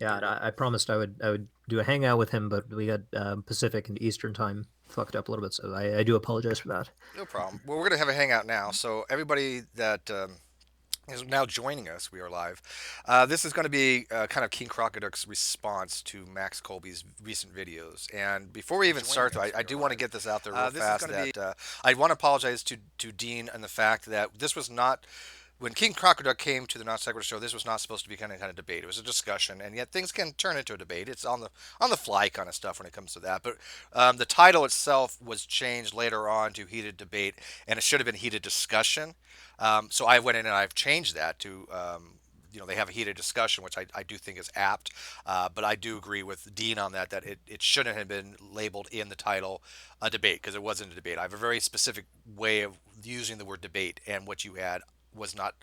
Yeah, I promised I would do a hangout with him, but we got Pacific and Eastern time fucked up a little bit, so I do apologize for that. No problem. Well, we're gonna have a hangout now, so everybody that is now joining us, we are live. This is going to be kind of King Crocoduck's response to Max Kolbe's recent videos. And before we even start, though, I do want to get this out there real fast that I want to apologize to Dean and the fact that this was not when King Crocoduck came to the Nonsequitur show. This was not supposed to be kind of debate. It was a discussion, and yet things can turn into a debate. It's on the fly kind of stuff when it comes to that. But the title itself was changed later on to heated debate, and it should have been heated discussion. So I went in and I've changed that to they have a heated discussion, which I do think is apt. But I do agree with Dean on that it shouldn't have been labeled in the title a debate because it wasn't a debate. I have a very specific way of using the word debate, and what you had was not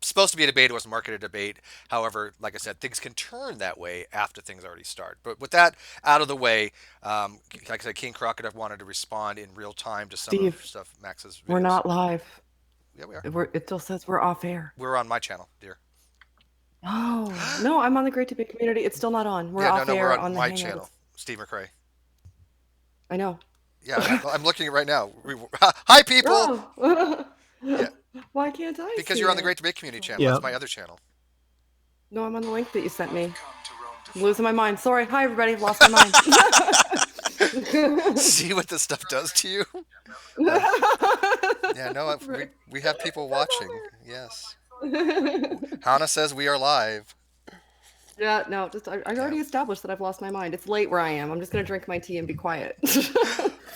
supposed to be a debate. It was marketed a debate. However, like I said, things can turn that way after things already start. But with that out of the way, like I said, King Crocoduck wanted to respond in real time to some of Steve, stuff Max's we're videos. not live. Yeah, we are. It still says we're off air. We're on my channel, dear. Oh, no, I'm on the Great Debate community. It's still not on. We're Yeah, no, off no, we're air on on the my Hangout. channel, Steve McRae. I know. Yeah, I'm looking at it right now. Hi, people. Oh, Yeah, why can't I because see you're on the it? Great Debate Community channel. Yeah. That's my other channel. No, I'm on the link that you sent me. I'm losing my mind. Sorry. Hi, everybody. Lost my mind. See what this stuff does to you? Uh, yeah, no, Right. we have people That's watching. Yes. all there. Hannah says we are live. Yeah, no, just I Yeah. already established that I've lost my mind. It's late where I am. I'm just gonna drink my tea and be quiet.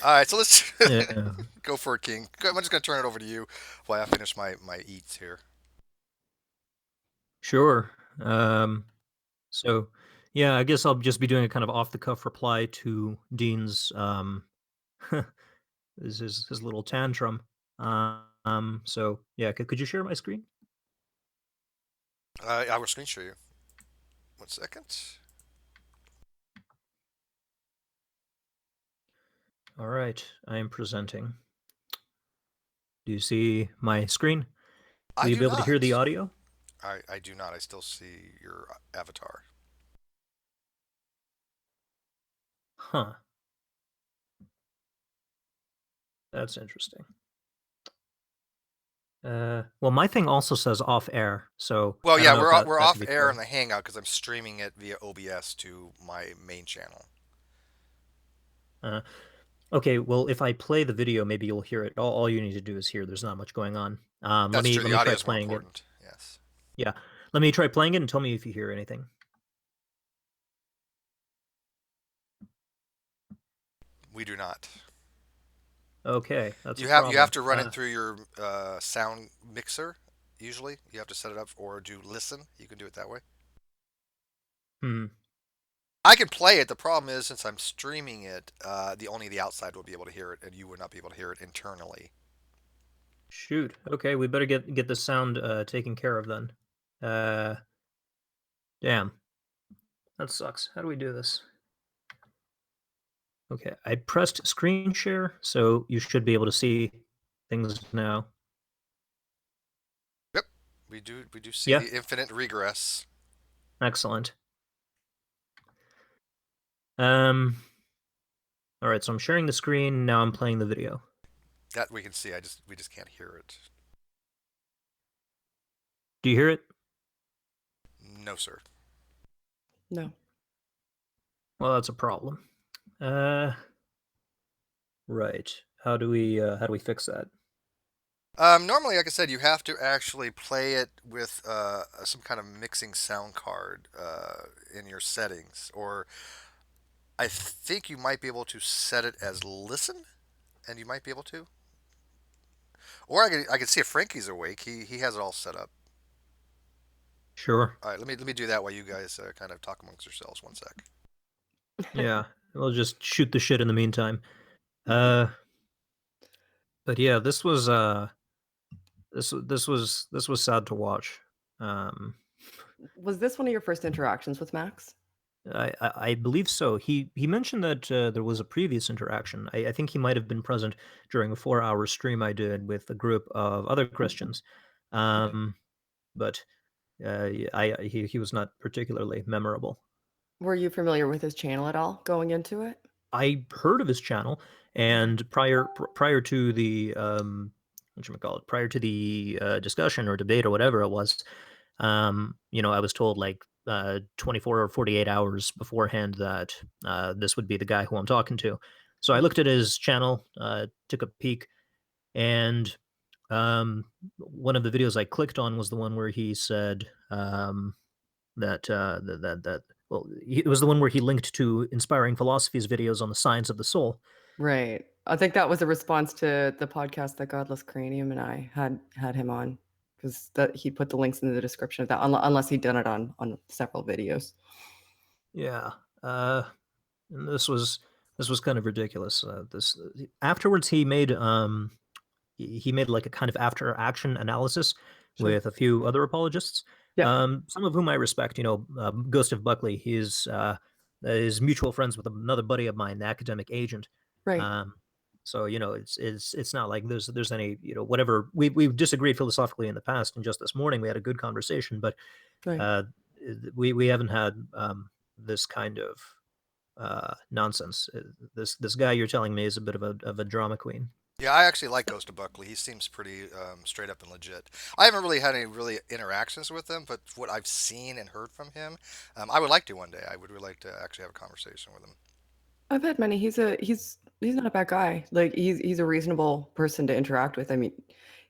All right, so let's Yeah. go for it, King. I'm just going to turn it over to you while I finish my eats here. Sure. So yeah, I guess I'll just be doing a kind of off the cuff reply to Dean's his little tantrum. So yeah, could you share my screen? I will screen share you. 1 second. All right, I am presenting. Do you see my screen? Will I you do be able to hear the not. audio? I do not. I still see your avatar. Huh. That's interesting. Well, my thing also says off air, so Well, I don't yeah, know if we're that could off be air in clear. the Hangout because I'm streaming it via OBS to my main channel. Uh, okay, well, if I play the video, maybe you'll hear it. All you need to do is hear. There's not much going on. That's true. Let The me audio try is more playing it. important. Yes, Yeah, let me try playing it and tell me if you hear anything. we do not. Okay, that's a You have problem. to run it through your sound mixer. Usually, you have to set it up or do listen. You can do it that way. Hmm. I can play it. The problem is since I'm streaming it, the outside will be able to hear it, and you would not be able to hear it internally. Shoot. Okay, we better get the sound taken care of then. Uh, damn, that sucks. How do we do this? Okay, I pressed screen share, so you should be able to see things now. Yep, we do see Yeah, the infinite regress. excellent. Um, all right, so I'm sharing the screen. Now I'm playing the video. That we can see. We just can't hear it. Do you hear it? No, sir. No. Well, that's a problem. Uh, right. How do we fix that? Normally, like I said, you have to actually play it with some kind of mixing sound card in your settings, or I think you might be able to set it as listen, and you might be able to. Or I can see if Frankie's awake. He has it all set up. Sure. All right, let me do that while you guys kind of talk amongst yourselves. 1 sec. Yeah, we'll just shoot the shit in the meantime. Uh, but yeah, this was sad to watch. Um, Was this one of your first interactions with Max? I believe so. He mentioned that there was a previous interaction. I think he might have been present during a 4 hour stream I did with a group of other Christians, Okay. but he was not particularly memorable. Were you familiar with his channel at all going into it? I heard of his channel, Okay. and prior to the whatchamacallit, prior to the discussion or debate or whatever it was, I was told like 24 or 48 hours beforehand that this would be the guy who I'm talking to. So I Mhm. looked at his channel, took a peek, and one of the videos I clicked on was the one where he said that well, it was the one where he linked to Inspiring Philosophy's videos on the science of the soul. Right. I think that was a response to the podcast that Godless Cranium and I had him on, because that he put the links in the description of that, unless he'd done it on several videos. Yeah, and this was kind of ridiculous. This afterwards he made like a kind of after action analysis Sure. with a few other apologists, Yeah. some of whom I respect. Ghost of Buckley. He's is mutual friends with another buddy of mine, the academic agent. Right. Um, so it's not like there's any whatever we've disagreed philosophically in the past, and just this morning we had a good conversation, but Right. uh, we haven't had this kind of nonsense. This guy you're telling me is a bit of a drama queen. Yeah, I actually like Ghost of Buckley. He seems pretty straight up and legit. I haven't really had any really interactions with him, but what I've seen and heard from him, I would like to one day. I would really like to actually have a conversation with him. I've had many. He's not a bad guy. Like he's a reasonable person to interact with. I mean,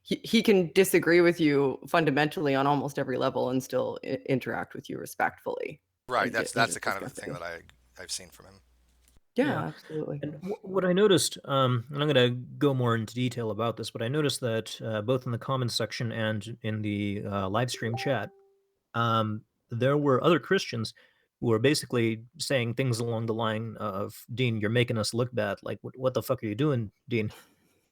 he can disagree with you fundamentally on almost every level and still interact with you respectfully Right, and that's and the just kind of discuss the thing things. that I've seen from him. Yeah. Yeah, absolutely. And what I noticed, and I'm going to go more into detail about this, but I noticed that both in the comments section and in the live stream chat, there were other Christians who were basically saying things along the line of, "Dean, you're making us look bad. Like, what the fuck are you doing, Dean?"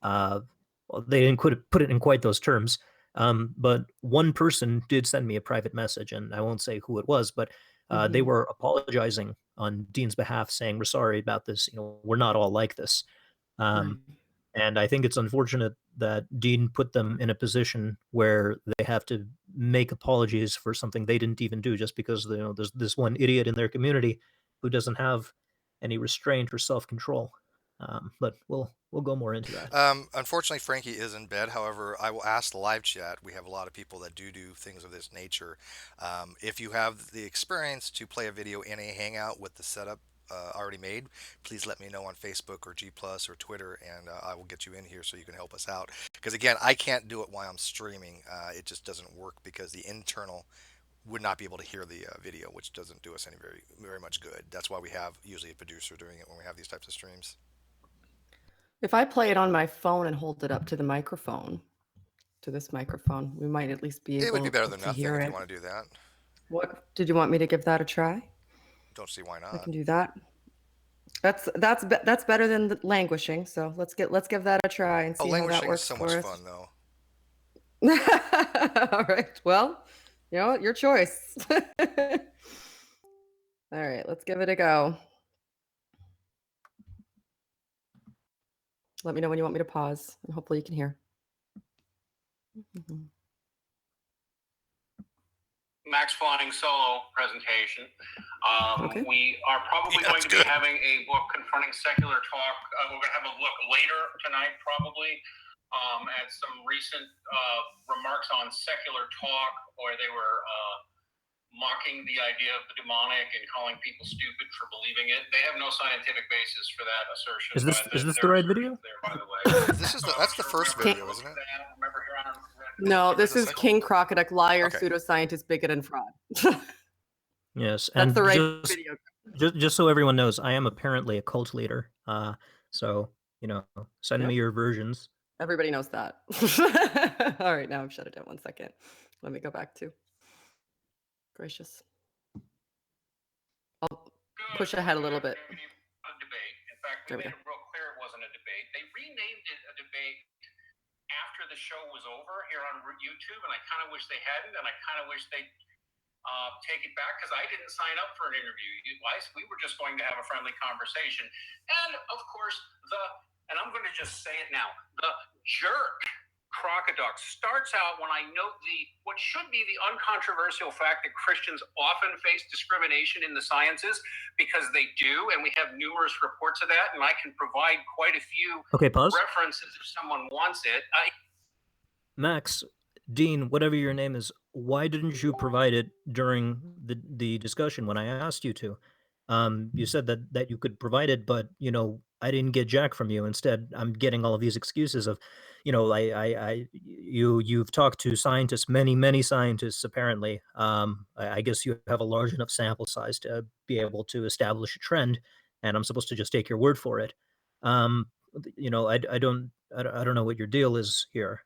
Uh, well, they didn't put it in quite those terms. But one person did send me a private message, and I won't say who it was, but they Mhm. were apologizing on Dean's behalf, saying, "We're sorry about this. We're not all like this." Um, Right. and I think it's unfortunate that Dean put them in a position where they have to make apologies for something they didn't even do, just because there's this one idiot in their community who doesn't have any restraint or self control. But we'll go more into that. Unfortunately, Frankie is in bed. However, I will ask the live chat. We have a lot of people that do things of this nature. If you have the experience to play a video in a Hangout with the setup already made, please let me know on Facebook or G Plus or Twitter, and I will get you in here so you can help us out. Because again, I can't do it while I'm streaming. It just doesn't work because the internal would not be able to hear the video, which doesn't do us any very much good. That's why we have usually a producer doing it when we have these types of streams. If I play it on my phone and hold it up to the microphone, to this microphone, we might at least be It would be able better than to nothing hear if you it. want to do that. What did you want me to give that a try? Don't see why I not. can do that. That's better than the languishing. So let's give that a try and Oh, see how that languishing is works so much for us. fun, though. All right. Well, your choice. All right, let's give it a go. Let me know when you want me to pause, and hopefully you can hear. Mhm. Max Flying solo presentation. Okay. We are probably Yeah, going that's to be good. having a book confronting secular talk. We're going to have a look later tonight, probably, at some recent remarks on secular talk, where they were mocking the idea of the demonic and calling people stupid for believing it. They have no scientific basis for that assertion, Is this but is this the their right assertions video? there, by the way. This is So that's the sure, first remember video, isn't it? that. Remember here on. No, Where's this the is second? King Crocoduck, liar, Okay. pseudoscientist, bigot, and fraud. Yes, That's the and right video. just so everyone knows, I am apparently a cult leader. So send me Yep. your versions. Everybody knows that. All right, now I've shut it down. 1 second. Let me go back to gracious. I'll push ahead a little bit. A debate. In fact, we There we made go. it real clear it wasn't a debate. They renamed it a debate after the show was over here on YouTube, and I kind of wish they hadn't, and I kind of wish they'd take it back because I didn't sign up for an interview. We were just going to have a friendly conversation. And of course, and I'm going to just say it now, the jerk Crocoduck starts out when I note the what should be the uncontroversial fact that Christians often face discrimination in the sciences because they do, and we have numerous reports of that, and I can provide quite a few Okay, pause. references if someone wants it. Max, Dean, whatever your name is, why didn't you provide it during the discussion when I asked you to? You said that you could provide it, but I didn't get jack from you. Instead, I'm getting all of these excuses of, you've talked to scientists, many scientists apparently. I guess you have a large enough sample size to be able to establish a trend, and I'm supposed to just take your word for it. I don't know what your deal is here.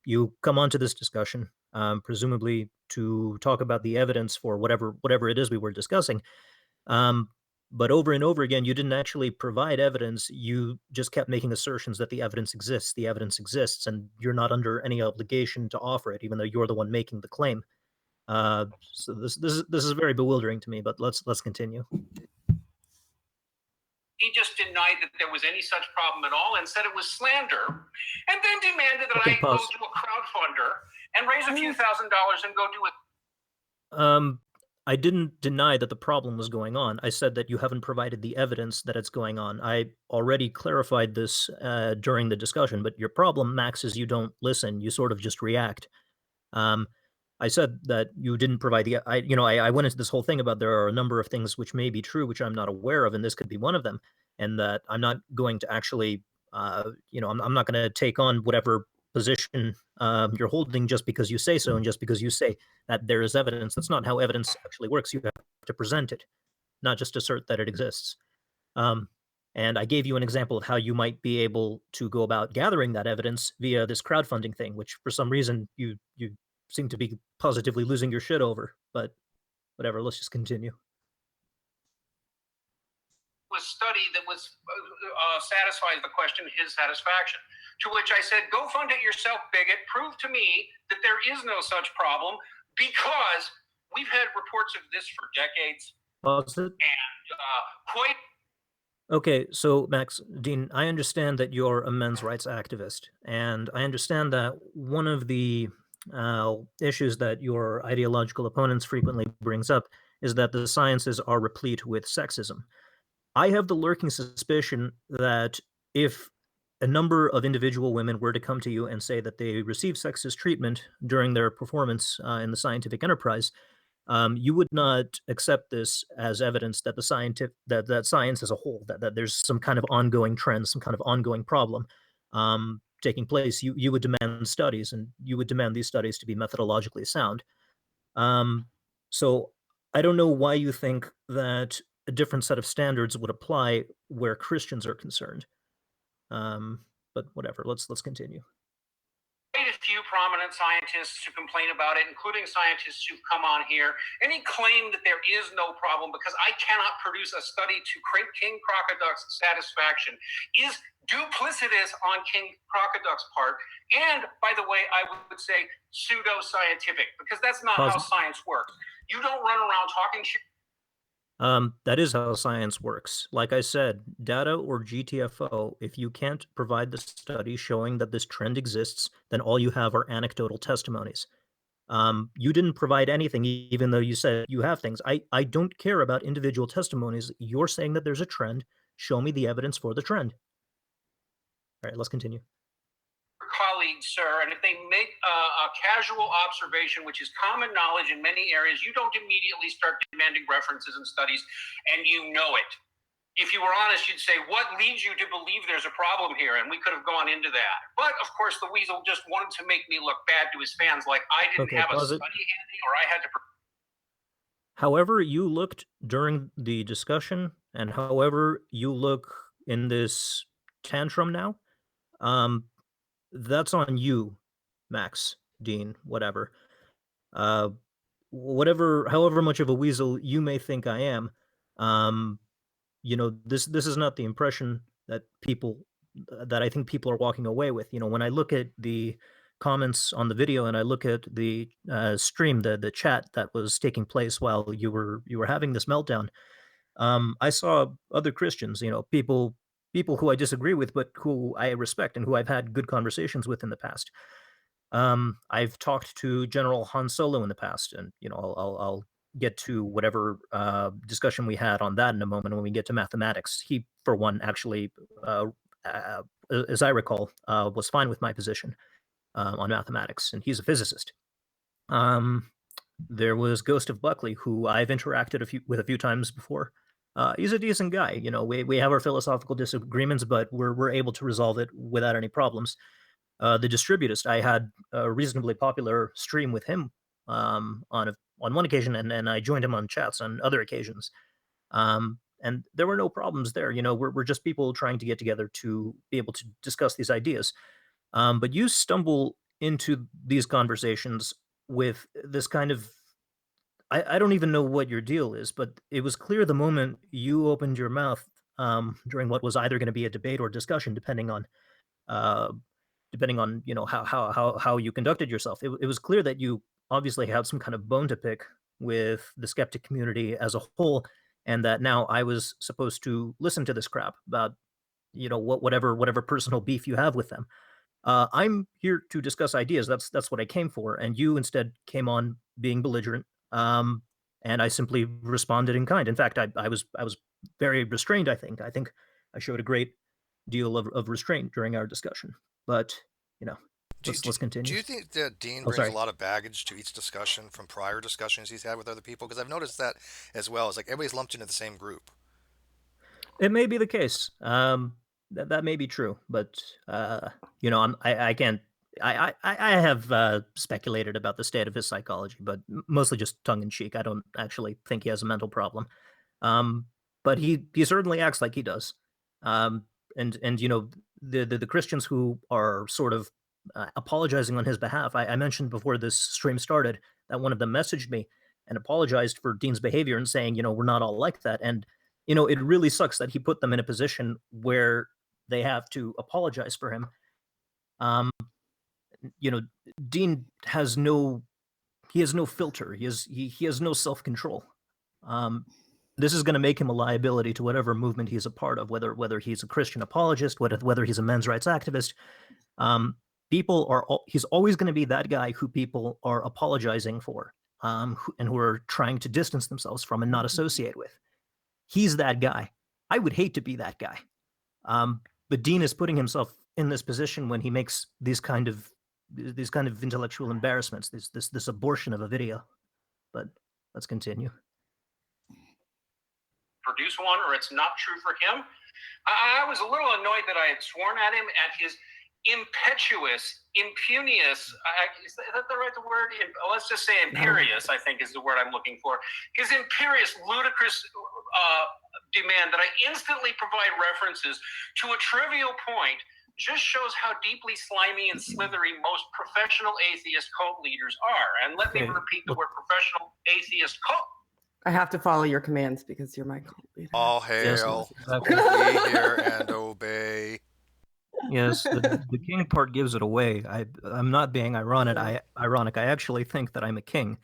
You come onto this discussion, presumably to talk about the evidence for whatever it is we were discussing. Um, but over and over again, you didn't actually provide evidence. You just kept making assertions that the evidence exists. The evidence exists, and you're not under any obligation to offer it, even though you're the one making the claim. So this is very bewildering to me. But let's continue. He just denied that there was any such problem at all and said it was slander, and then demanded that Okay, I go pause. to a crowdfunder and raise a few $1,000s and go do it. Um, I didn't deny that the problem was going on. I said that you haven't provided the evidence that it's going on. I already clarified this during the discussion, but your problem, Max, is you don't listen. You sort of just react. Um, I said that you didn't provide I went into this whole thing about there are a number of things which may be true, which I'm not aware of, and this could be one of them, and that I'm not going to actually, I'm not going to take on whatever position you're holding just because you say so, and just because you say that there is evidence. That's not how evidence actually works. You have to present it, not just assert that it exists. Um, and I gave you an example of how you might be able to go about gathering that evidence via this crowdfunding thing, which for some reason you seem to be positively losing your shit over. But whatever, let's just continue. Was study that was satisfies the question his satisfaction. To which I said, "Go fund it yourself, bigot. Prove to me that there is no such problem, because we've had reports of this for decades, Pause it. and quite." Okay, so Max, Dean, I understand that you're a men's rights activist, and I understand that one of the issues that your ideological opponents frequently brings up is that the sciences are replete with sexism. I have the lurking suspicion that if a number of individual women were to come to you and say that they received sexist treatment during their performance in the scientific enterprise, you would not accept this as evidence that that science as a whole, that there's some kind of ongoing trend, some kind of ongoing problem taking place. You would demand studies, and you would demand these studies to be methodologically sound. So I don't know why you think that a different set of standards would apply where Christians are concerned. But whatever, let's continue. Quite a few prominent scientists who complain about it, including scientists who've come on here. Any claim that there is no problem because I cannot produce a study to King Crocoduck's satisfaction is duplicitous on King Crocoduck's part. And by the way, I would say pseudo-scientific, because that's not how Pause. science works. You don't run around talking shit. That is how science works. Like I said, data or GTFO, if you can't provide the study showing that this trend exists, then all you have are anecdotal testimonies. You didn't provide anything, even though you said you have things. I don't care about individual testimonies. You're saying that there's a trend. Show me the evidence for the trend. All right, let's continue. Colleagues, sir, and if they make a casual observation, which is common knowledge in many areas, you don't immediately start demanding references and studies, and you know it. If you were honest, you'd say, "What leads you to believe there's a problem here?" And we could have gone into that. But of course, the weasel just wanted to make me look bad to his fans, like I didn't Okay, have a pause study it. handy or I had to. However you looked during the discussion, and however you look in this tantrum now, um, that's on you, Max, Dean, whatever. Uh, however much of a weasel you may think I am, um, this is not the impression that I think people are walking away with. When I look at the comments on the video and I look at the stream, the chat that was taking place while you were having this meltdown, I saw other Christians, people people who I disagree with, but who I respect and who I've had good conversations with in the past. I've talked to General Han Solo in the past, and I'll get to whatever discussion we had on that in a moment when we get to mathematics. He, for one, actually, uh, uh, as I recall, was fine with my position on mathematics, and he's a physicist. Um, there was Ghost of Buckley, who I've interacted with a few times before. He's a decent guy. We have our philosophical disagreements, but we're able to resolve it without any problems. The Distributist, I had a reasonably popular stream with him on one occasion, and I joined him on chats on other occasions. And there were no problems there. We're just people trying to get together to be able to discuss these ideas. But you stumble into these conversations with this kind of I don't even know what your deal is, but it was clear the moment you opened your mouth during what was either going to be a debate or discussion, uh, depending on how you conducted yourself. It was clear that you obviously had some kind of bone to pick with the skeptic community as a whole, and that now I was supposed to listen to this crap about whatever personal beef you have with them. I'm here to discuss ideas. That's what I came for, and you instead came on being belligerent. Um, and I simply responded in kind. In fact, I was very restrained. I think I showed a great deal of restraint during our discussion. But you know, Do, let's do, let's do continue. you think that Dean Oh, brings a sorry. lot of baggage to each discussion from prior discussions he's had with other people? Because I've noticed that as well. It's like everybody's lumped into the same group. It may be the case. That may be true, but I can't. I have speculated about the state of his psychology, but mostly just tongue in cheek. I don't actually think he has a mental problem. Um, but he certainly acts like he does. Um, and the Christians who are sort of apologizing on his behalf. I mentioned before this stream started that one of them messaged me and apologized for Dean's behavior and saying, we're not all like that. And it really sucks that he put them in a position where they have to apologize for him. Um, you know, Dean has no filter. He has no self control. Um, this is going to make him a liability to whatever movement he's a part of, whether he's a Christian apologist, whether he's a men's rights activist. Um, he's always going to be that guy who people are apologizing for, and who are trying to distance themselves from and not associate with. He's that guy. I would hate to be that guy. But Dean is putting himself in this position when he makes these kind of intellectual embarrassments, this abortion of a video. But let's continue. Produce one, or it's not true for him. I was a little annoyed that I had sworn at him at his impetuous, impunious, is that the right word? Let's just say imperious, I think is the word I'm looking for. His imperious, ludicrous demand that I instantly provide references to a trivial point just shows how deeply slimy and slithery most professional atheist cult leaders are. And let me Okay, repeat the look, word professional atheist cult. I have to follow your commands because you're my cult leader. All yes, hail. exactly. We hear and obey. Yes, the king part gives it away. I'm not being ironic. I actually think that I'm a king.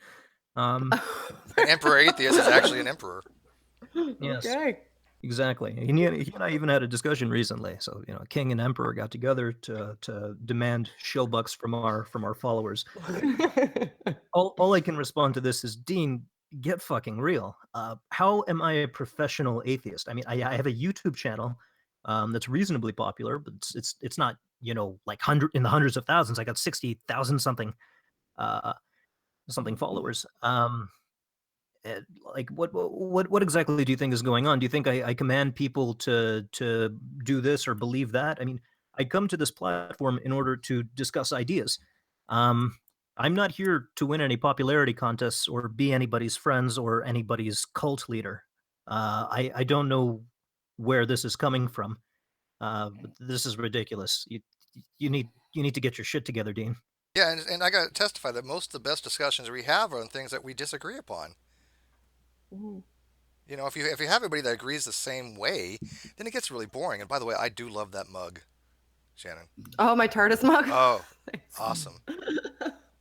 Um, An emperor atheist is actually an emperor. yes, Okay. exactly. He and I even had a discussion recently. So king and emperor got together to demand shillbucks from our followers. All I can respond to this is, Dean, get fucking real. How am I a professional atheist? I mean, I have a YouTube channel that's reasonably popular, but it's not like in the hundreds of thousands. I got 60,000 uh, something followers. Like what exactly do you think is going on? Do you think I command people to do this or believe that? I mean, I come to this platform in order to discuss ideas. Um, I'm not here to win any popularity contests or be anybody's friends or anybody's cult leader. I don't know where this is coming from. But this is ridiculous. You need to get your shit together, Dean. Yeah, and I got to testify that most of the best discussions we have are on things that we disagree upon. Mm. If you have everybody that agrees the same way, then it gets really boring. And by the way, I do love that mug, Shannon. Oh, my TARDIS mug. Oh, Thanks. awesome.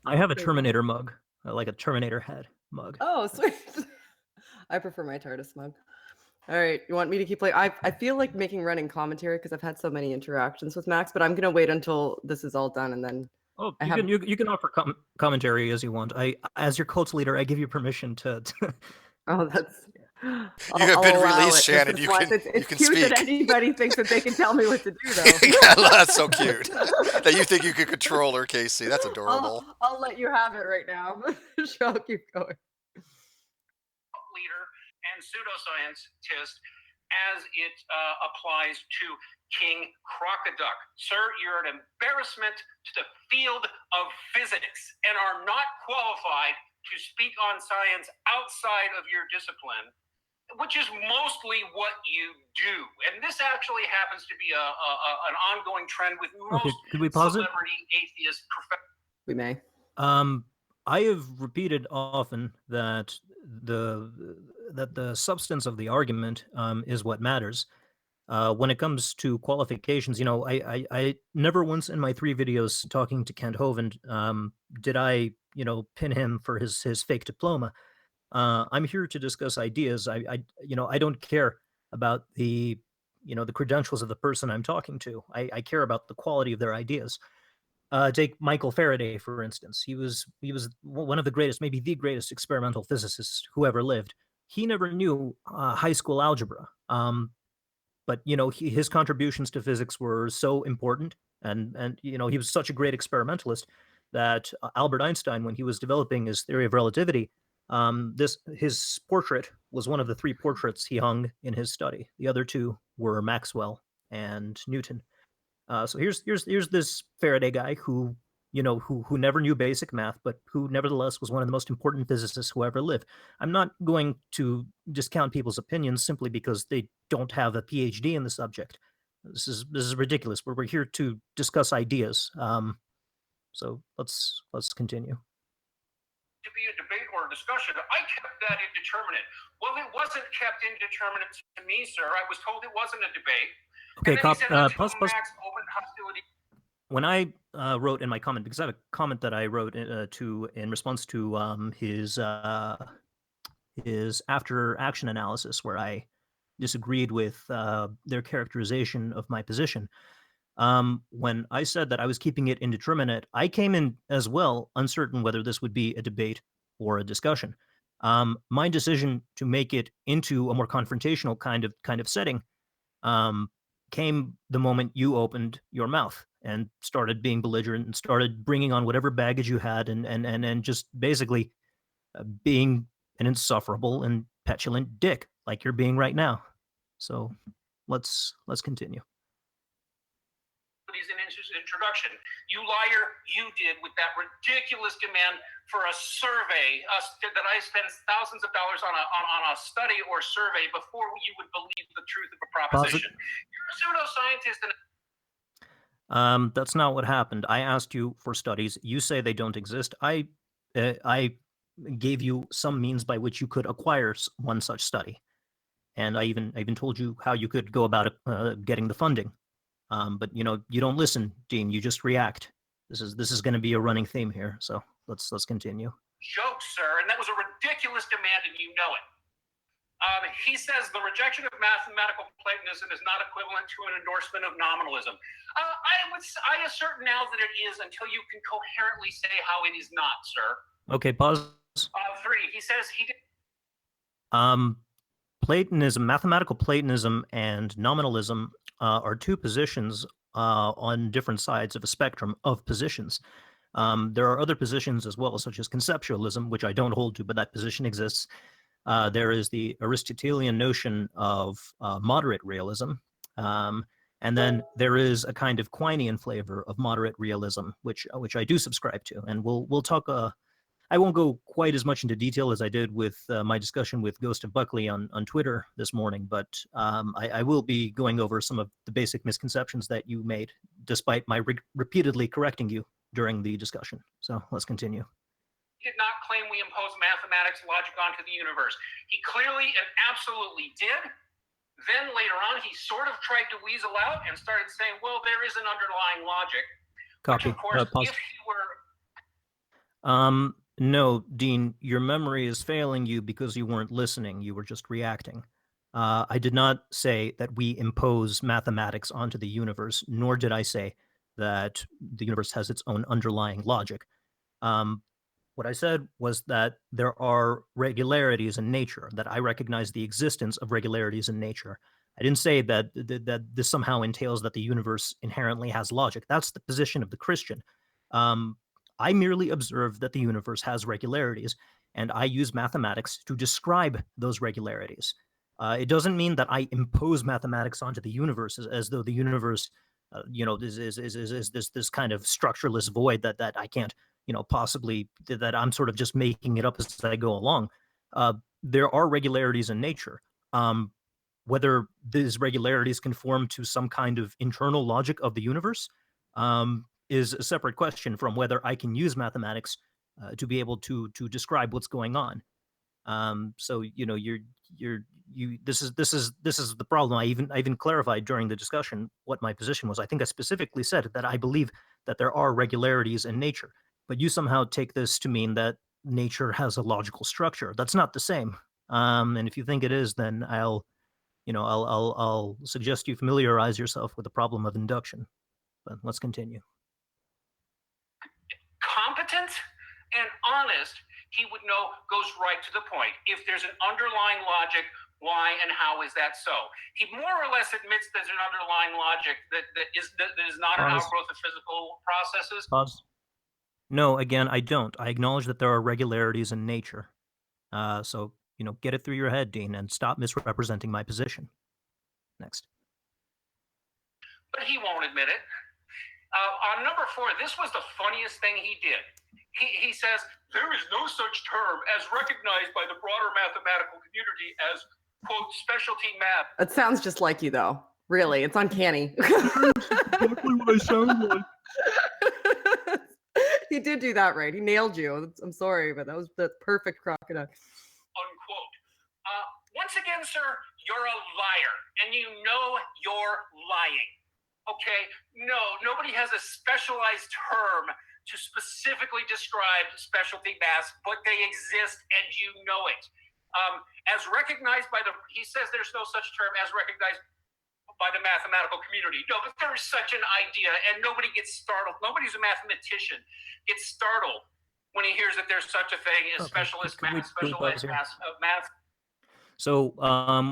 I have a Thank you. Terminator mug, like a Terminator head mug. Oh, sweet. I prefer my TARDIS mug. All right, you want me to keep playing? I feel like making running commentary because I've had so many interactions with Max, but I'm gonna wait until this is all done and then Oh, I you have. can you can offer commentary as you want. As your cult leader, I give you permission to. Oh, that's. You I'll, have I'll been allow released, it just Shannon. this once. You It's can cute that speak. anybody thinks that they can tell me what to do, though. That's so cute. That you think you could control her, Casey. That's adorable. I'll let you have it right now. Sure, I'll keep going. Leader and pseudoscientist as it applies to King Crocoduck. Sir, you're an embarrassment to the field of physics and are not qualified to speak on science outside of your discipline, which is mostly what you do. And this actually happens to be an ongoing trend with most Could we pause it? celebrity atheist professors. We may. I have repeated often that the substance of the argument is what matters. When it comes to qualifications, I never once in my 3 videos talking to Kent Hovind did I, pin him for his fake diploma. I'm here to discuss ideas. I don't care about the credentials of the person I'm talking to. I care about the quality of their ideas. Take Michael Faraday, for instance. He was one of the greatest, maybe the greatest experimental physicists who ever lived. He never knew high school algebra, but his contributions to physics were so important, and he was such a great experimentalist that Albert Einstein, when he was developing his theory of relativity, this his portrait was one of the 3 portraits he hung in his study. The other 2 were Maxwell and Newton. So here's this Faraday guy who never knew basic math, but who nevertheless was one of the most important physicists who ever lived. I'm not going to discount people's opinions simply because they don't have a PhD in the subject. This is ridiculous. We're here to discuss ideas. So let's continue. To be a debate or a discussion, I kept that indeterminate. Well, it wasn't kept indeterminate to me, sir. I was told it wasn't a debate. Okay, Pause. Max, when I wrote in my comment, because I have a comment that I wrote in response to his after action analysis, where I disagreed with their characterization of my position. When I said that I was keeping it indeterminate, I came in as well uncertain whether this would be a debate or a discussion. My decision to make it into a more confrontational kind of setting um, came the moment you opened your mouth and started being belligerent and started bringing on whatever baggage you had and just basically being an insufferable and petulant dick like you're being right now. So let's continue. In his introduction, you liar, you did with that ridiculous demand for a survey that I spent thousands of dollars on a study or survey before you would believe the truth of a proposition. You're a pseudoscientist and that's not what happened. I asked you for studies. You say they don't exist. I gave you some means by which you could acquire one such study, and I even told you how you could go about getting the funding. But you don't listen, Dean. You just react. This is going to be a running theme here. So let's continue. Joke, sir, and that was a ridiculous demand, and you know it. He says the rejection of mathematical Platonism is not equivalent to an endorsement of nominalism. I assert now that it is until you can coherently say how it is not, sir. Okay, pause. 3. He says he did. Platonism, mathematical Platonism, and nominalism are 2 positions on different sides of a spectrum of positions. There are other positions as well, such as conceptualism, which I don't hold to, but that position exists. There is the Aristotelian notion of moderate realism. And then there is a kind of Quinean flavor of moderate realism, which I do subscribe to. And we'll talk. I won't go quite as much into detail as I did with my discussion with Ghost of Buckley on Twitter this morning, but I will be going over some of the basic misconceptions that you made, despite my repeatedly correcting you during the discussion. So let's continue. He did not claim we impose mathematics logic onto the universe. He clearly and absolutely did. Then later on, he sort of tried to weasel out and started saying, well, there is an underlying logic. Copy. Which, of course, Pause. if he were... No, Dean, your memory is failing you because you weren't listening. You were just reacting. I did not say that we impose mathematics onto the universe, nor did I say that the universe has its own underlying logic. Um, what I said was that there are regularities in nature, that I recognize the existence of regularities in nature. I didn't say that this somehow entails that the universe inherently has logic. That's the position of the Christian. Um, I merely observe that the universe has regularities, and I use mathematics to describe those regularities. It doesn't mean that I impose mathematics onto the universe as though the universe, is this kind of structureless void that I can't, possibly that I'm sort of just making it up as I go along. Uh, there are regularities in nature. Um, whether these regularities conform to some kind of internal logic of the universe is a separate question from whether I can use mathematics to be able to describe what's going on. So you this is the problem. I even clarified during the discussion what my position was. I think I specifically said that I believe that there are regularities in nature, but you somehow take this to mean that nature has a logical structure. That's not the same. And if you think it is, then I'll suggest you familiarize yourself with the problem of induction. But let's continue. Competent and honest, he would know, goes right to the point. If there's an underlying logic, why and how is that so? He more or less admits there's an underlying logic that is not an Pause. outgrowth of physical processes. Pause. No, again, I don't. I acknowledge that there are regularities in nature. So, get it through your head, Dean, and stop misrepresenting my position. Next. But he won't admit it. On number 4, this was the funniest thing he did. He says, there is no such term as recognized by the broader mathematical community as, quote, specialty math. It sounds just like you, though. Really, it's uncanny. Exactly what I sound like. He did do that right. He nailed you. I'm sorry, but that was the perfect Crocoduck. Unquote. Once again, sir, you're a liar, and you know you're lying. Okay? No, nobody has a specialized term to specifically describe specialty maths, but they exist, and you know it. As recognized by he says there's no such term as recognized by the mathematical community. No, but there is such an idea, and nobody gets startled. Nobody's a mathematician gets startled when he hears that there's such a thing as specialist math, specialized math. So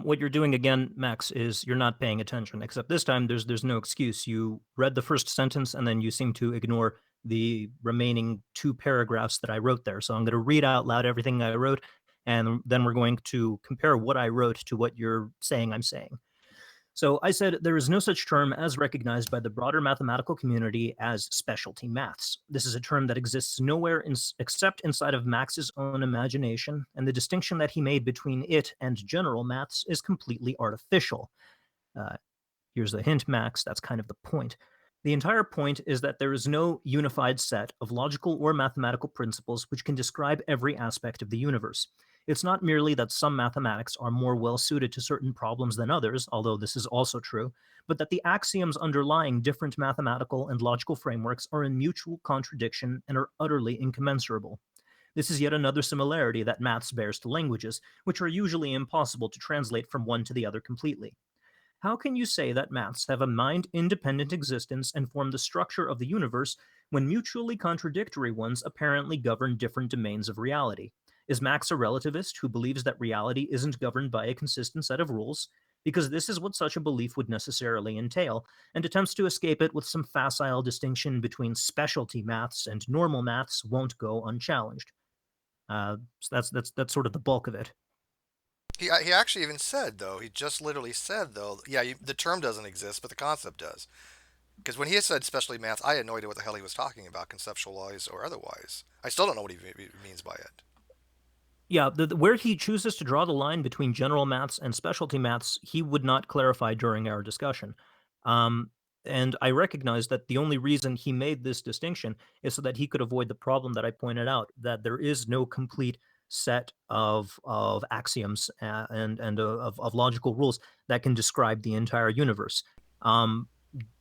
what you're doing again, Max, is you're not paying attention. Except this time, there's no excuse. You read the first sentence, and then you seem to ignore the remaining 2 paragraphs that I wrote there. So I'm going to read out loud everything I wrote, and then we're going to compare what I wrote to what you're saying I'm saying. So I said there is no such term as recognized by the broader mathematical community as specialty maths. This is a term that exists nowhere except inside of Max's own imagination, and the distinction that he made between it and general maths is completely artificial. Uh, Here's the hint, Max, that's kind of the point. The entire point is that there is no unified set of logical or mathematical principles which can describe every aspect of the universe. It's not merely that some mathematics are more well suited to certain problems than others, although this is also true, but that the axioms underlying different mathematical and logical frameworks are in mutual contradiction and are utterly incommensurable. This is yet another similarity that maths bears to languages, which are usually impossible to translate from one to the other completely. How can you say that maths have a mind-independent existence and form the structure of the universe when mutually contradictory ones apparently govern different domains of reality? Is Max a relativist who believes that reality isn't governed by a consistent set of rules? Because this is what such a belief would necessarily entail, and attempts to escape it with some facile distinction between specialty maths and normal maths won't go unchallenged. So that's sort of the bulk of it. He actually even said, though, he just literally said, though, yeah, the term doesn't exist, but the concept does. Because when he said specialty math, I had no idea what the hell he was talking about, conceptualized or otherwise. I still don't know what he means by it. Yeah, where he chooses to draw the line between general maths and specialty maths, he would not clarify during our discussion. Um, and I recognize that the only reason he made this distinction is so that he could avoid the problem that I pointed out, that there is no complete set of axioms and of logical rules that can describe the entire universe. Um,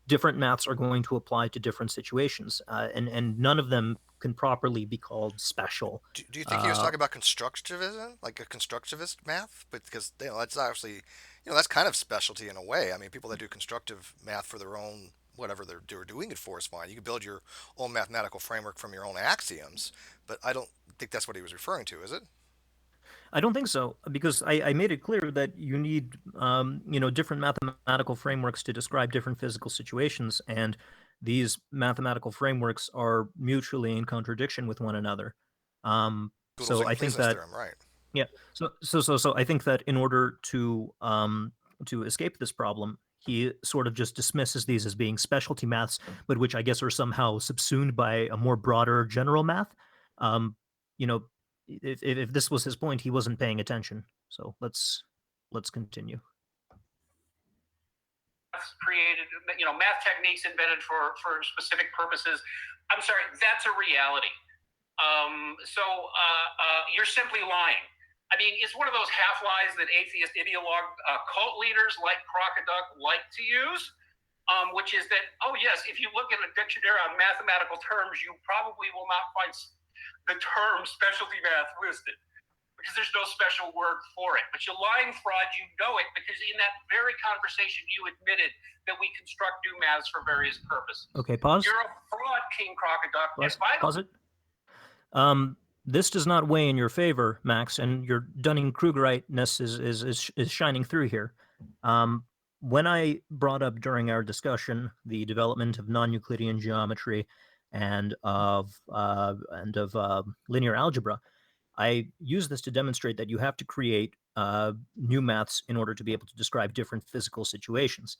Different maths are going to apply to different situations, and none of them can properly be called special. Do you think he was Uh, talking about constructivism, like a constructivist math? But because that's obviously, that's kind of specialty in a way. I mean, people that do constructive math for their own whatever they're doing it for is fine. You can build your own mathematical framework from your own axioms, but I don't think that's what he was referring to, is it? I don't think so, because I made it clear that you need, different mathematical frameworks to describe different physical situations, and these mathematical frameworks are mutually in contradiction with one another. Gödel's So I think incompleteness that, theorem, right? yeah. So I think that in order to escape this problem, he sort of just dismisses these as being specialty maths, but which I guess are somehow subsumed by a more broader general math. Um, you know, if this was his point, he wasn't paying attention. So let's continue. Created, math techniques invented for specific purposes. I'm sorry, that's a reality. You're simply lying. I mean, it's one of those half lies that atheist ideologue cult leaders like Crocoduck like to use, which is that, oh, yes, if you look at a dictionary on mathematical terms, you probably will not find the term specialty math listed because there's no special word for it. But you lying fraud, you know it because in that very conversation you admitted that we construct new maths for various purposes. Okay, pause. You're a fraud, King Crocoduck. Pause it. This does not weigh in your favor, Max, and your Dunning-Krugeriteness is shining through here. When I brought up during our discussion the development of non-Euclidean geometry and of linear algebra, I use this to demonstrate that you have to create new maths in order to be able to describe different physical situations.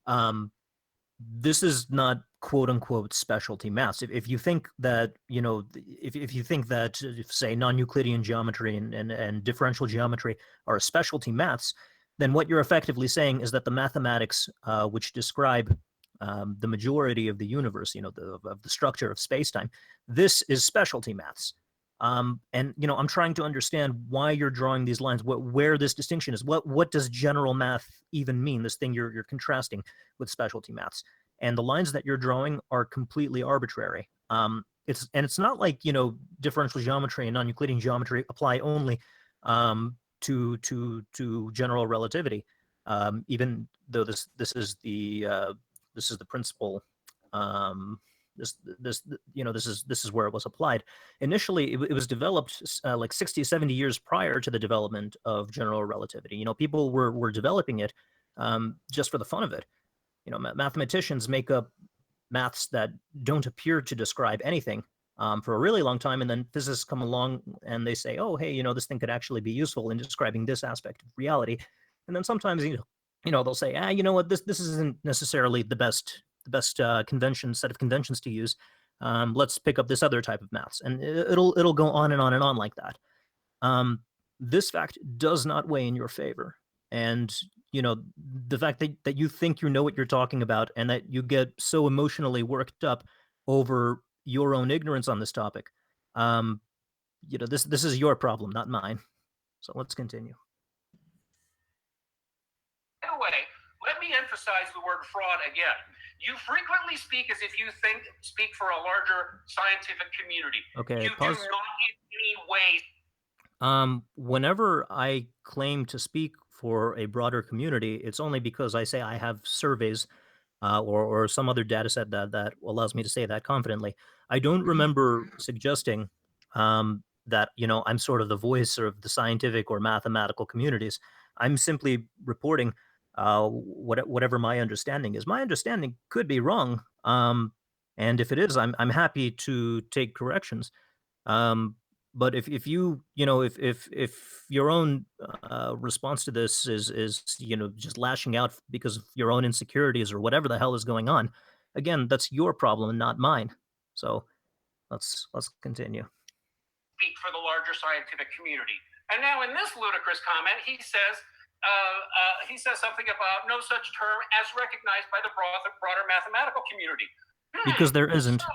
Um, this is not quote unquote specialty maths. If you think that, if you think that, say, non-Euclidean geometry and differential geometry are specialty maths, then what you're effectively saying is that the mathematics which describe the majority of the universe, of the structure of space-time, this is specialty maths. And I'm trying to understand why you're drawing these lines, where this distinction is. What does general math even mean? This thing you're contrasting with specialty maths, and the lines that you're drawing are completely arbitrary. It's not like differential geometry and non-Euclidean geometry apply only to general relativity. Even though this is the principle. This is where it was applied. Initially, it was developed like 60, 70 years prior to the development of general relativity. People were developing it just for the fun of it. Mathematicians make up maths that don't appear to describe anything for a really long time, and then physicists come along and they say, "Oh, hey, this thing could actually be useful in describing this aspect of reality." And then sometimes, they'll say, "Ah, you know what? This isn't necessarily the best set of conventions to use. Let's pick up this other type of maths," and it'll go on and on and on like that. This fact does not weigh in your favor, and the fact that you think you know what you're talking about and that you get so emotionally worked up over your own ignorance on this topic, um, this is your problem, not mine. So let's continue. By the way, let me emphasize the word fraud again. You frequently speak as if you speak for a larger scientific community. Okay, You pause. do not in any way. Whenever I claim to speak for a broader community, it's only because I say I have surveys or some other data set that allows me to say that confidently. I don't remember suggesting that I'm sort of the voice of the scientific or mathematical communities. I'm simply reporting whatever my understanding is. My understanding could be wrong, and if it is, I'm happy to take corrections. Um, but if if your own response to this is just lashing out because of your own insecurities or whatever the hell is going on, again, that's your problem and not mine. So let's continue. Speak for the larger scientific community. And now, in this ludicrous comment, he says something about no such term as recognized by the broader mathematical community. Because there isn't. So,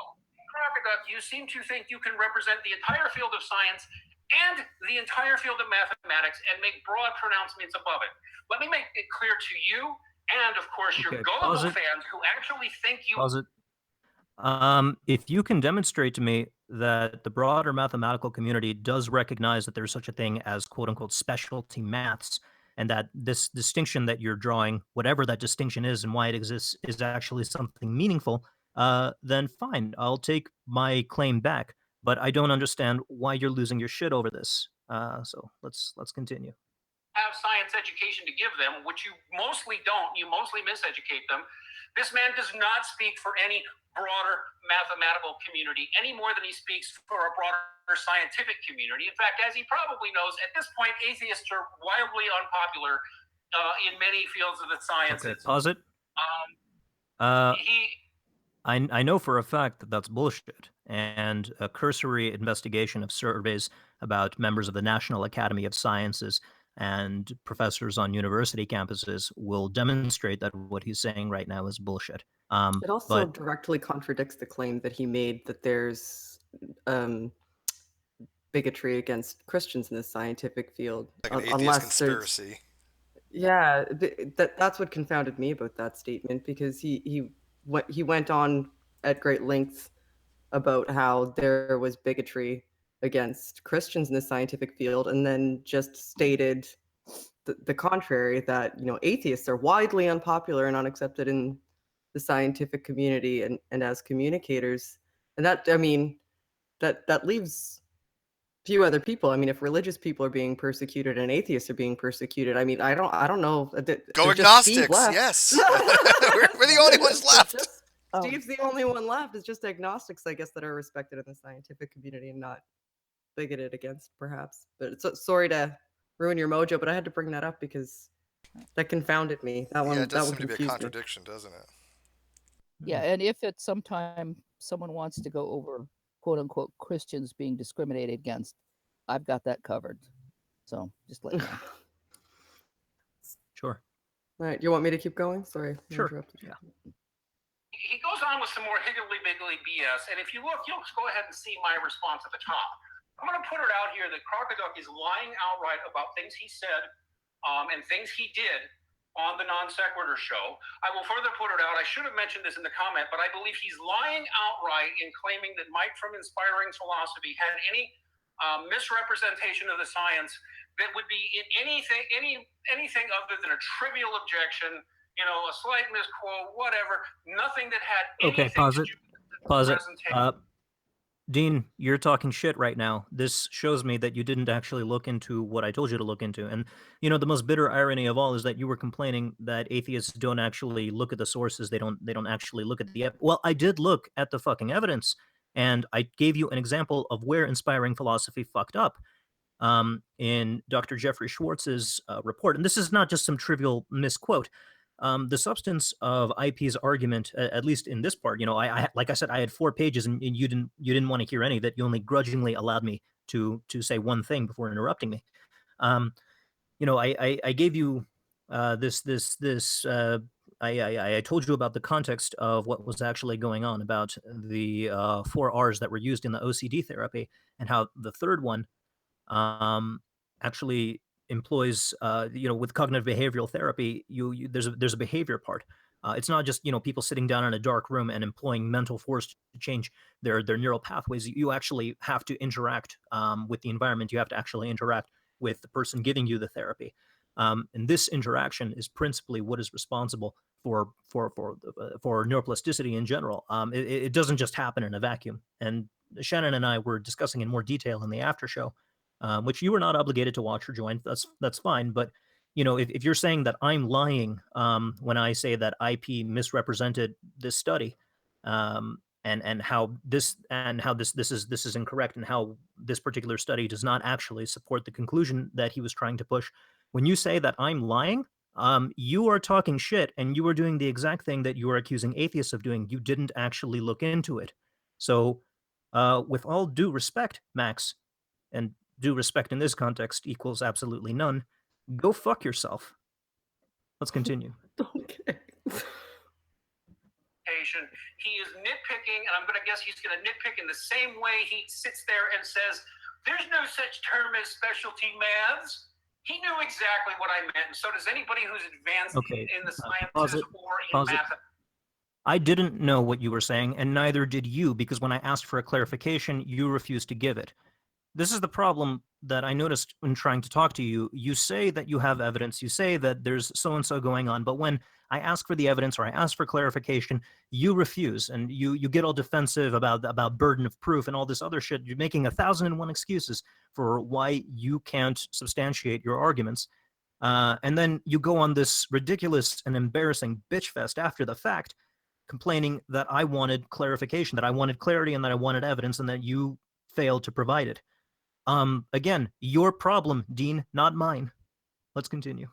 Crocoduck, you seem to think you can represent the entire field of science and the entire field of mathematics and make broad pronouncements above it. Let me make it clear to you and, of course, your gullible fans who actually think you. Pause it. If you can demonstrate to me that the broader mathematical community does recognize that there's such a thing as quote unquote specialty maths, and that this distinction that you're drawing, whatever that distinction is and why it exists, is actually something meaningful, then fine, I'll take my claim back. But I don't understand why you're losing your shit over this. So let's continue. Have science education to give them, which you mostly don't. You mostly miseducate them. This man does not speak for any broader mathematical community any more than he speaks for a broader scientific community. In fact, as he probably knows, at this point, atheists are wildly unpopular in many fields of the Okay, sciences. pause it. Um, Uh, he I know for a fact that that's bullshit, and a cursory investigation of surveys about members of the National Academy of Sciences and professors on university campuses will demonstrate that what he's saying right now is bullshit. It also But directly contradicts the claim that he made that there's um, bigotry against Christians in the scientific field, Like an atheist unless there's conspiracy. yeah, that's what confounded me about that statement, because he went on at great lengths about how there was bigotry against Christians in the scientific field, and then just stated the contrary, that atheists are widely unpopular and unaccepted in the scientific community and as communicators. And that, I mean, that leaves few other people. I mean, if religious people are being persecuted and atheists are being persecuted, I mean, I don't know. Go There's just Steve agnostics, left. yes. We're the only ones There's left. just Steve's the only one left. It's just agnostics, I guess, that are respected in the scientific community and not bigoted against, perhaps. But sorry to ruin your mojo, but I had to bring that up because that confounded me. That Yeah, one it that does one seem to be a confused me. contradiction, doesn't it? Yeah, and if at some time someone wants to go over quote unquote Christians being discriminated against, I've got that covered. So just let you know. sure, All right, you want me to keep going? Sorry, I sure, interrupted you. yeah. he goes on with some more higgledy-piggledy BS, and if you look, you'll go ahead and see my response at the top. I'm going to put it out here that Crocoduck is lying outright about things he said and things he did on the Non-Sequitur show. I will further put it out, I should have mentioned this in the comment, but I believe he's lying outright in claiming that Mike from Inspiring Philosophy had any misrepresentation of the science that would be in anything other than a trivial objection, a slight misquote, whatever, nothing that had anything Okay, pause to it. do with the Pause it. presentation. Dean, you're talking shit right now. This shows me that you didn't actually look into what I told you to look into. And, the most bitter irony of all is that you were complaining that atheists don't actually look at the sources. They don't actually look at the well, I did look at the fucking evidence, and I gave you an example of where Inspiring Philosophy fucked up. In Dr. Jeffrey Schwartz's report. And this is not just some trivial misquote. The substance of IP's argument, at least in this part, I like I said, I had 4 pages, and you didn't want to hear any of that. You only grudgingly allowed me to say one thing before interrupting me. I gave you this. I told you about the context of what was actually going on about the 4 R's that were used in the OCD therapy, and how the third one actually employs with cognitive behavioral therapy, there's a behavior part. It's not just people sitting down in a dark room and employing mental force to change their neural pathways. You actually have to interact with the environment. You have to actually interact with the person giving you the therapy, and this interaction is principally what is responsible for neuroplasticity in general. It doesn't just happen in a vacuum. And Shannon and I were discussing in more detail in the after show, which you were not obligated to watch or join. That's fine. But if you're saying that I'm lying when I say that IP misrepresented this study, and how this is incorrect, and how this particular study does not actually support the conclusion that he was trying to push, when you say that I'm lying, you are talking shit, and you are doing the exact thing that you are accusing atheists of doing. You didn't actually look into it. So, with all due respect, Max, and due respect in this context equals absolutely none, go fuck yourself. Let's continue. Okay. He is nitpicking, and I'm going to guess he's going to nitpick in the same way he sits there and says, there's no such term as specialty maths. He knew exactly what I meant, and so does anybody who's advanced Okay, in the pause sciences it. or in Pause it. math. I didn't know what you were saying, and neither did you, because when I asked for a clarification, you refused to give it. This is the problem that I noticed when trying to talk to you. You say that you have evidence, you say that there's so and so going on, but when I ask for the evidence or I ask for clarification, you refuse, and you get all defensive about burden of proof and all this other shit. You're making 1,001 excuses for why you can't substantiate your arguments. And then you go on this ridiculous and embarrassing bitch fest after the fact, complaining that I wanted clarification, that I wanted clarity, and that I wanted evidence, and that you failed to provide it. Again, your problem, Dean, not mine. Let's continue.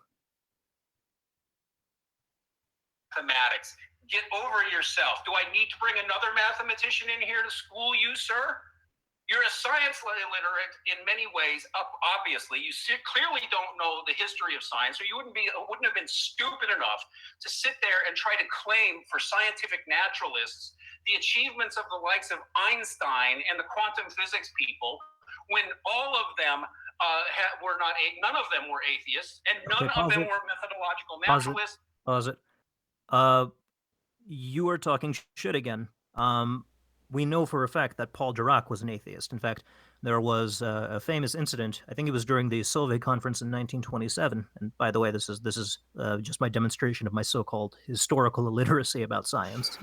Mathematics. Get over yourself. Do I need to bring another mathematician in here to school you, sir? You're a science illiterate in many ways. Obviously, you clearly don't know the history of science, or you wouldn't have been stupid enough to sit there and try to claim for scientific naturalists the achievements of the likes of Einstein and the quantum physics people, when all of them were not. None of them were atheists, and none of them were methodological naturalists. Pause it. You are talking shit again. We know for a fact that Paul Dirac was an atheist. In fact, there was a famous incident. I think it was during the Solvay conference in 1927. And by the way, this is just my demonstration of my so-called historical illiteracy about science.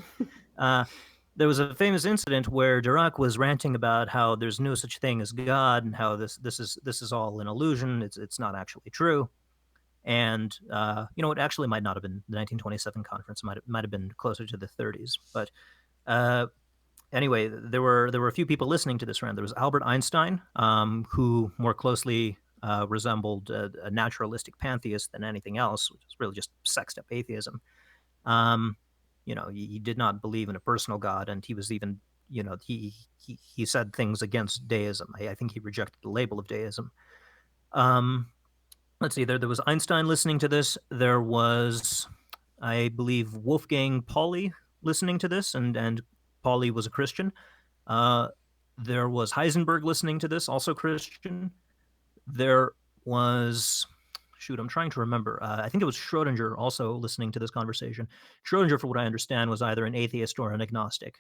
There was a famous incident where Dirac was ranting about how there's no such thing as God and how this is all an illusion. It's not actually true. And it actually might not have been the 1927 conference. It might have been closer to the 30s. But anyway, there were a few people listening to this rant. There was Albert Einstein, who more closely resembled a naturalistic pantheist than anything else, which is really just sexed up atheism. He did not believe in a personal God, and he was even, he said things against deism. I think he rejected the label of deism. Let's see, there was Einstein listening to this. There was, I believe, Wolfgang Pauli listening to this, and Pauli was a Christian. There was Heisenberg listening to this, also Christian. There was, I'm trying to remember. I think it was Schrodinger also listening to this conversation. Schrodinger, for what I understand, was either an atheist or an agnostic.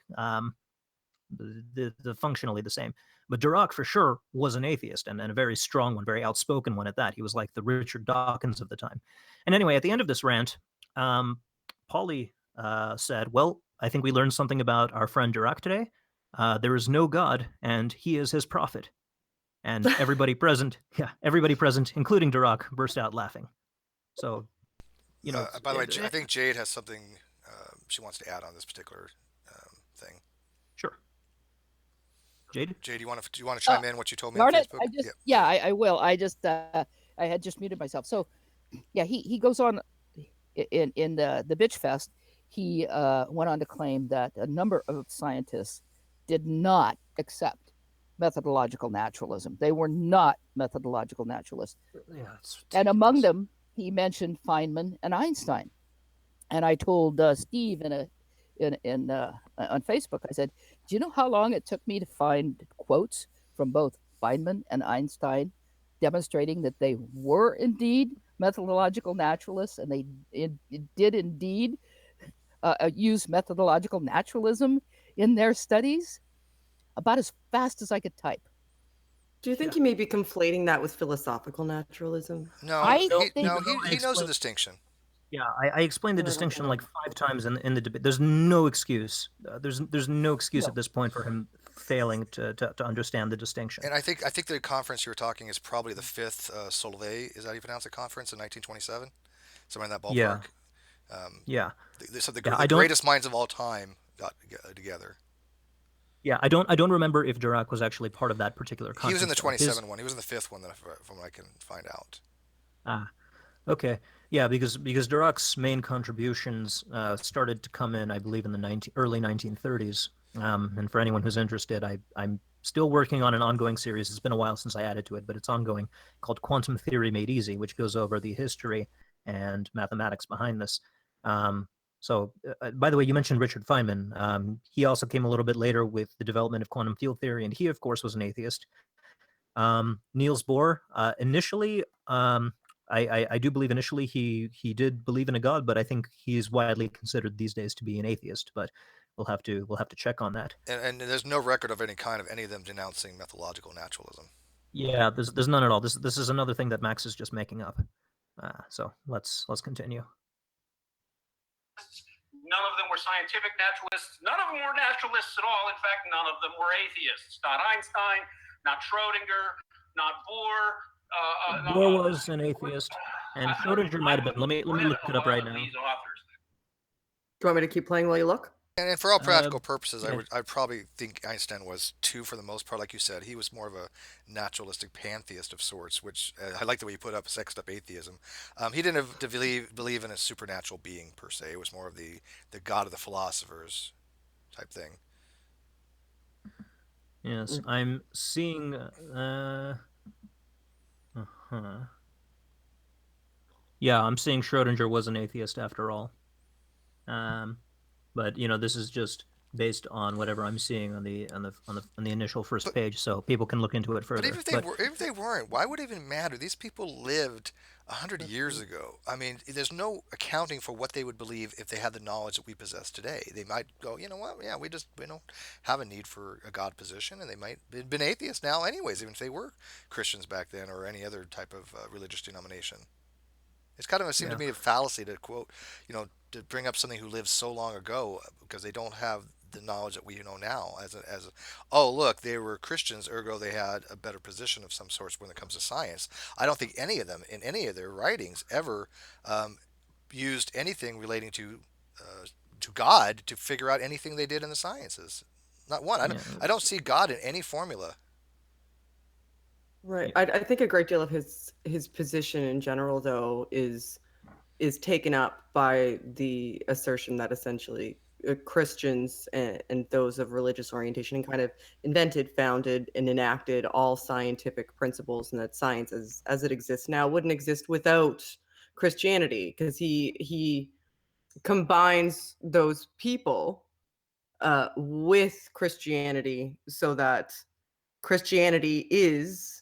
The functionally the same. But Dirac for sure was an atheist, and a very strong one, very outspoken one at that. He was like the Richard Dawkins of the time. And anyway, at the end of this rant, Pauli said, well, I think we learned something about our friend Dirac today. There is no God, and he is his prophet. And everybody present, including Dirac, burst out laughing. So, by the way, I think Jade has something she wants to add on this particular thing. Sure. Jade, do you want to chime in what you told me on Facebook? I will. I had just muted myself. So, yeah, he goes on in the bitch fest. He went on to claim that a number of scientists did not accept methodological naturalism. They were not methodological naturalists. Yeah, and among them, he mentioned Feynman and Einstein. And I told Steve on Facebook, I said, do you know how long it took me to find quotes from both Feynman and Einstein demonstrating that they were indeed methodological naturalists, and they did indeed use methodological naturalism in their studies? About as fast as I could type. Do you think you may be conflating that with philosophical naturalism? No, he knows the distinction. Yeah, I explained the distinction like 5 times in the debate. There's no excuse. There's no excuse at this point for him failing to understand the distinction. And I think the conference you were talking is probably the 5th Solvay. Is that how you pronounce the conference in 1927? Somewhere in that ballpark. Yeah. So the greatest minds of all time got together. Yeah, I don't remember if Dirac was actually part of that particular conference. He was in the 27 one. He was in the 5th one, from what I can find out. Okay. Yeah, because Dirac's main contributions started to come in, I believe, in the early 1930s. And for anyone who's interested, I'm still working on an ongoing series. It's been a while since I added to it, but it's ongoing, called Quantum Theory Made Easy, which goes over the history and mathematics behind this. So, by the way, you mentioned Richard Feynman. He also came a little bit later with the development of quantum field theory, and he, of course, was an atheist. Niels Bohr, initially, I do believe initially he did believe in a god, but I think he's widely considered these days to be an atheist. But we'll have to check on that. And there's no record of any kind of any of them denouncing methodological naturalism. Yeah, there's none at all. This is another thing that Max is just making up. So let's continue. None of them were scientific naturalists. None of them were naturalists at all. In fact, none of them were atheists. Not Einstein, not Schrodinger, not Bohr. Bohr was an atheist, and Schrodinger might have been. Let me look it up right now. These authors. Do you want me to keep playing while you look? And for all Uh, practical purposes, yeah. I'd probably think Einstein was too for the most part. Like you said, he was more of a naturalistic pantheist of sorts, which I like the way you put up sexed up atheism. He didn't have to believe in a supernatural being per se. It was more of the god of the philosophers type thing. Yes, I'm seeing. Uh-huh. Yeah, I'm seeing Schrodinger was an atheist after all. Um, but this is just based on whatever I'm seeing on the initial first But page, so people can look into it But further. But even if they weren't, why would it even matter? These people lived 100 years ago. I mean, there's no accounting for what they would believe if they had the knowledge that we possess today. They might go, you know what? Yeah, we don't have a need for a god position, and they might have been atheists now, anyways, even if they were Christians back then or any other type of religious denomination. It's kind of a seemed to yeah, me a fallacy to quote, to bring up something who lived so long ago because they don't have the knowledge that we know now. Oh look, they were Christians, ergo they had a better position of some sorts when it comes to science. I don't think any of them in any of their writings ever um, used anything relating to God to figure out anything they did in the sciences. Not one. yeah, I don't see God in any formula. Right. yeah, I think a great deal of his position in general, though, is taken up by the assertion that essentially Christians and those of religious orientation and kind of invented, founded, and enacted all scientific principles, and that science as it exists now wouldn't exist without Christianity, because he combines those people with Christianity so that Christianity is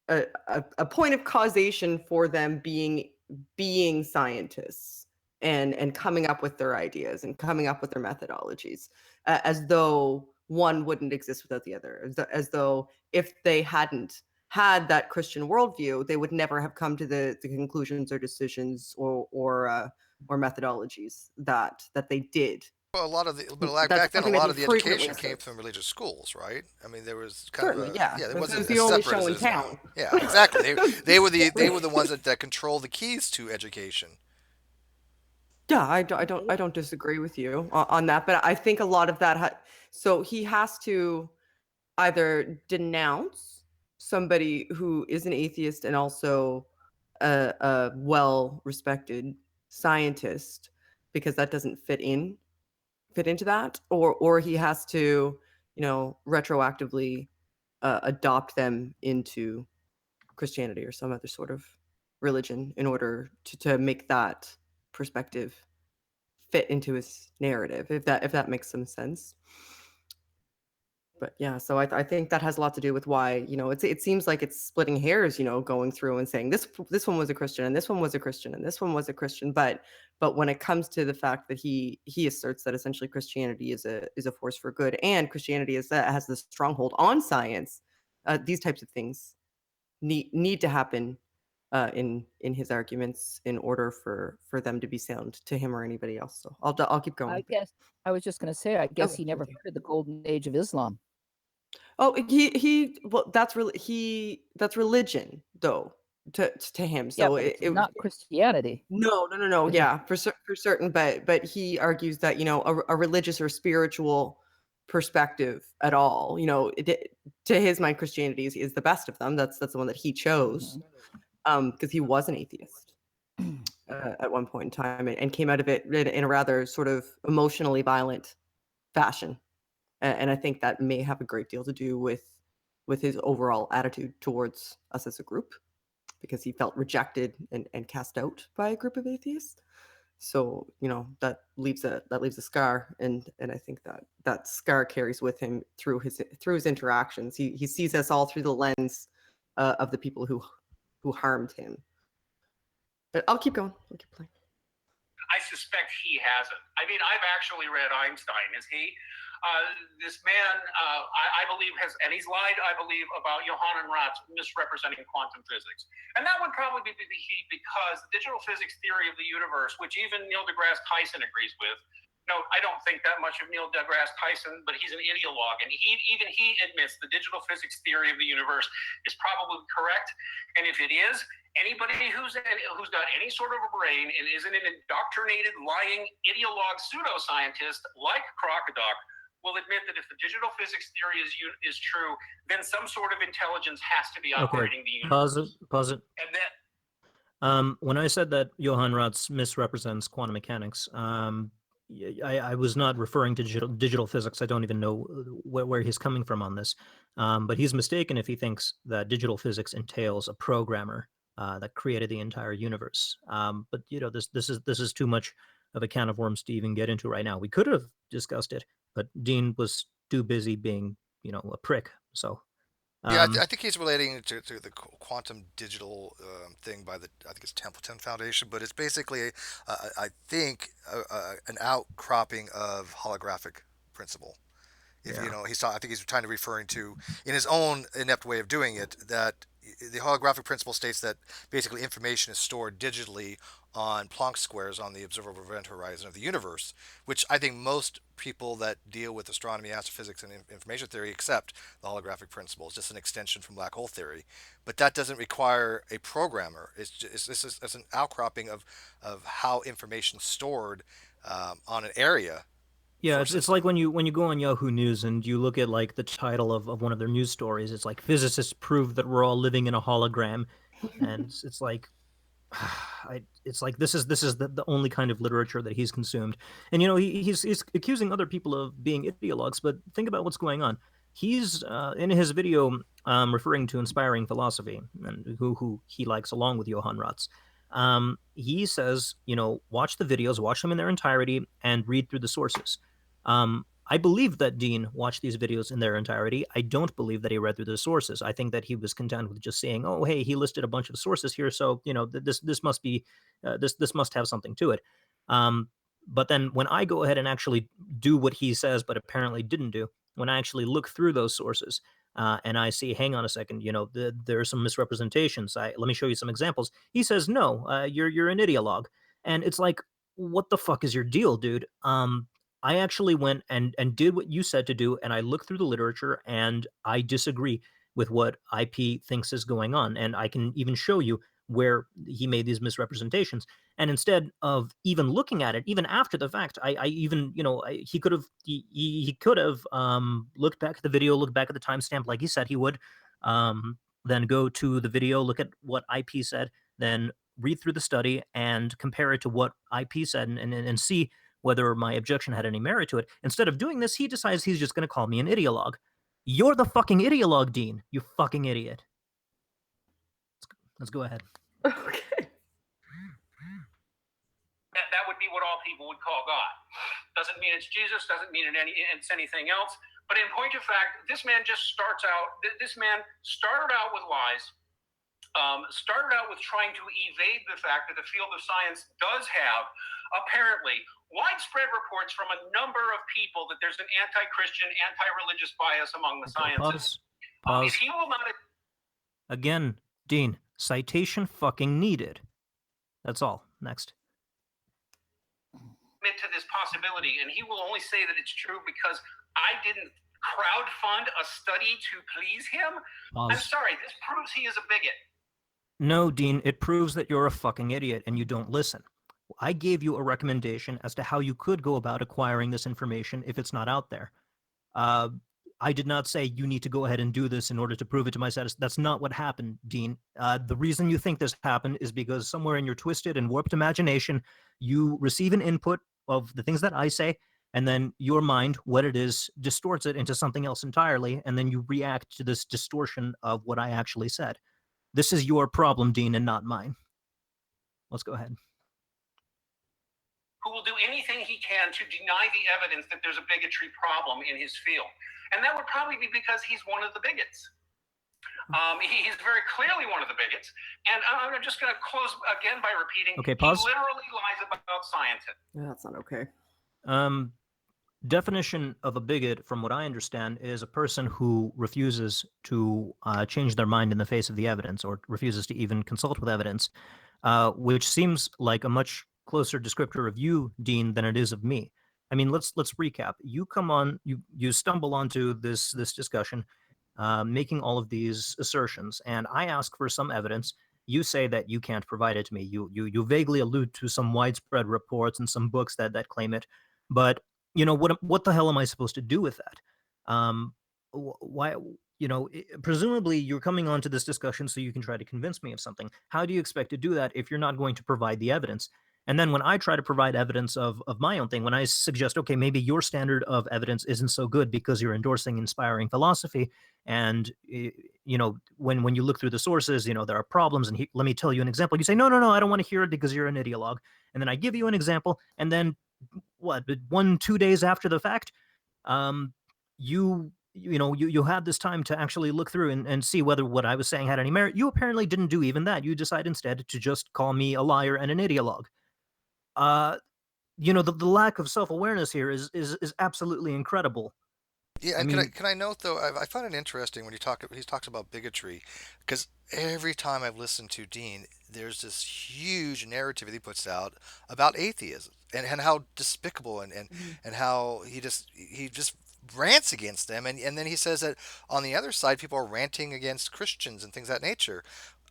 a point of causation for them being scientists and coming up with their ideas and coming up with their methodologies, as though one wouldn't exist without the other, as though if they hadn't had that Christian worldview, they would never have come to the conclusions or decisions or methodologies that they did. Well, but like That's back then, a something that lot he of the frequently education came asserts. from religious schools, right? I mean, there was kind of Certainly, a yeah. yeah, there It wasn't was as the only separate show as it in is now. town. Yeah, exactly. They were the ones that control the keys to education. Yeah, I don't disagree with you on that, but I think a lot of that so he has to either denounce somebody who is an atheist and also a well-respected scientist, because that doesn't fit into that, or he has to, retroactively adopt them into Christianity or some other sort of religion in order to make that perspective fit into his narrative, if that makes some sense. But yeah, so I think that has a lot to do with why, it seems like it's splitting hairs, going through and saying this one was a Christian and this one was a Christian and this one was a Christian, but when it comes to the fact that he asserts that essentially Christianity is a force for good, and Christianity has the stronghold on science, these types of things need to happen in his arguments in order for them to be sound to him or anybody else. So I'll keep I going. guess I was just gonna say, I guess Okay, he never thank you. heard of the golden age of Islam. Oh, he well, that's religion though to him. Yeah, So but it's not Christianity. no. It is Yeah, for certain. But he argues that a religious or spiritual perspective at all. To his mind, Christianity is the best of them. That's the one that he chose, Mhm. because he was an atheist at one point in time, and came out of it in a rather sort of emotionally violent fashion. And I think that may have a great deal to do with his overall attitude towards us as a group, because he felt rejected and cast out by a group of atheists. So that leaves a scar, and I think that scar carries with him through his interactions. He sees us all through the lens of the people who harmed him. But I'll keep going. I'll keep playing. I suspect he hasn't. I mean, I've actually read Einstein. Is he? This man, I believe, and he's lied, I believe, about Johann Ratz misrepresenting quantum physics. And that would probably be because the digital physics theory of the universe, which even Neil deGrasse Tyson agrees with. No, I don't think that much of Neil deGrasse Tyson, but he's an ideologue, and even he admits the digital physics theory of the universe is probably correct. And if it is, anybody who's got any sort of a brain and isn't an indoctrinated, lying, ideologue pseudoscientist like Crocoduck will admit that if the digital physics theory is true, then some sort of intelligence has to be operating the universe. Pause it. And then, when I said that Johann Ratz misrepresents quantum mechanics, I was not referring to digital physics. I don't even know where he's coming from on this. But he's mistaken if he thinks that digital physics entails a programmer that created the entire universe. But this is too much of a can of worms to even get into right now. We could have discussed it, but Dean was too busy being, a prick. So Yeah, I think he's relating to the quantum digital thing by I think it's Templeton Foundation, but it's basically, I think, an outcropping of holographic principle. If yeah. I think he's trying to referring to, in his own inept way of doing it, that the holographic principle states that basically information is stored digitally on Planck squares on the observable event horizon of the universe, which I think most people that deal with astronomy, astrophysics, and information theory accept the holographic principle. It's just an extension from black hole theory, but that doesn't require a programmer. It's an outcropping of how information is stored on an area. Yeah, For it's like when you go on Yahoo News and you look at like the title of one of their news stories. It's like physicists prove that we're all living in a hologram, and it's like it's like this is the only kind of literature that he's consumed. And he's accusing other people of being ideologues, but think about what's going on. He's in his video referring to inspiring philosophy, and who he likes along with Johann Ratz. He says, watch the videos, watch them in their entirety, and read through the sources. I believe that Dean watched these videos in their entirety. I don't believe that he read through the sources. I think that he was content with just saying, "Oh, hey, he listed a bunch of sources here, so this must be this must have something to it." But then when I go ahead and actually do what he says, but apparently didn't do, when I actually look through those sources and I see, hang on a second, there are some misrepresentations. Let me show you some examples. He says, "No, you're an ideologue," and it's like, what the fuck is your deal, dude? I actually went and did what you said to do, and I looked through the literature, and I disagree with what IP thinks is going on, and I can even show you where he made these misrepresentations. And instead of even looking at it, even after the fact, I even he could have looked back at the video, looked back at the timestamp like he said he would, then go to the video, look at what IP said, then read through the study and compare it to what IP said, and see whether my objection had any merit to it. Instead of doing this, he decides he's just going to call me an ideologue. You're the fucking ideologue, Dean. You fucking idiot. Let's go ahead. Okay. that would be what all people would call God. Doesn't mean it's Jesus, doesn't mean it's anything else. But in point of fact, this man started out with lies, started out with trying to evade the fact that the field of science does have, apparently, widespread reports from a number of people that there's an anti-Christian, anti-religious bias among the sciences. Pause. If he will not... Again, Dean, citation fucking needed. That's all. Next. Admit to this possibility, and he will only say that it's true because I didn't crowdfund a study to please him. Pause. I'm sorry, this proves he is a bigot. No, Dean, it proves that you're a fucking idiot and you don't listen. I gave you a recommendation as to how you could go about acquiring this information if it's not out there. I did not say you need to go ahead and do this in order to prove it to my satisfaction. That's not what happened, Dean. The reason you think this happened is because somewhere in your twisted and warped imagination, you receive an input of the things that I say, and then your mind, what it is, distorts it into something else entirely, and then you react to this distortion of what I actually said. This is your problem, Dean, and not mine. Let's go ahead. Who will do anything he can to deny the evidence that there's a bigotry problem in his field. And that would probably be because he's one of the bigots. He's very clearly one of the bigots. And I'm just going to close again by repeating, Okay, he pause. literally lies about science. Yeah, that's not okay. Definition of a bigot, from what I understand, is a person who refuses to change their mind in the face of the evidence, or refuses to even consult with evidence, which seems like a much closer descriptor of you, Dean, than it is of me. I mean, let's recap. You come on, you stumble onto this discussion, making all of these assertions, and I ask for some evidence. You say that you can't provide it to me. You vaguely allude to some widespread reports and some books that claim it, but what the hell am I supposed to do with that? Why? Presumably you're coming onto this discussion so you can try to convince me of something. How do you expect to do that if you're not going to provide the evidence? And then when I try to provide evidence of my own thing, when I suggest, okay, maybe your standard of evidence isn't so good because you're endorsing inspiring philosophy, and when you look through the sources, there are problems, and let me tell you an example. You say, no, no, no, I don't want to hear it because you're an ideologue. And then I give you an example, and then what? 1-2 days after the fact, um, you had this time to actually look through and see whether what I was saying had any merit. You apparently didn't do even that. You decide instead to just call me a liar and an ideologue. Uh, the lack of self awareness here is absolutely incredible. Yeah, I and mean, can I note though, I find it interesting when he talks about bigotry, because every time I've listened to Dean, there's this huge narrative that he puts out about atheism and how despicable Mhm. and how he just rants against them, and then he says that on the other side people are ranting against Christians and things of that nature.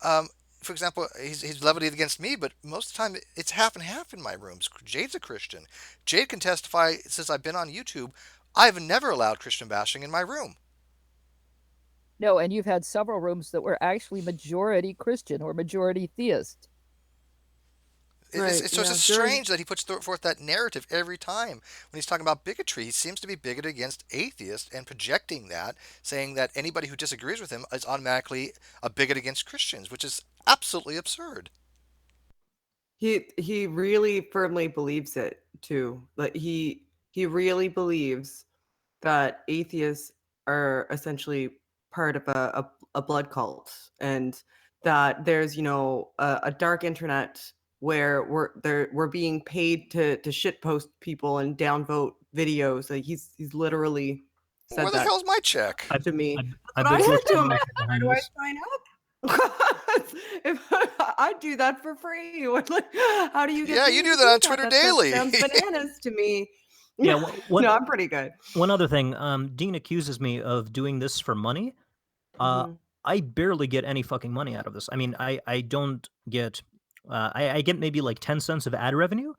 Um, for example, he's leveled it against me, but most of the time it's half and half in my rooms. Jade's a Christian. Jade can testify since I've been on YouTube. I've never allowed Christian bashing in my room. No, and you've had several rooms that were actually majority Christian or majority theist. Right. It's just Yeah. There are strange that he puts forth that narrative every time when he's talking about bigotry. He seems to be bigoted against atheists and projecting that, saying that anybody who disagrees with him is automatically a bigot against Christians, which is absolutely absurd. he really firmly believes it too. Like he really believes that atheists are essentially part of a blood cult, and that there's a dark internet where we're being paid to shitpost people and downvote videos. Like he's literally Where said the that hell's my check? I've to me. I've, That's I've what I been said to closely him. I monitored said, where behind do I this. sign up? If I'd do that for free. Like, how do you get Yeah, you paid do to that do on that? Twitter That daily. sounds bananas to me. Yeah, No, I'm pretty good. one other thing. Dean accuses me of doing this for money. Uh, Mhm. I barely get any fucking money out of this. I mean, I don't get. I get maybe like 10 cents of ad revenue,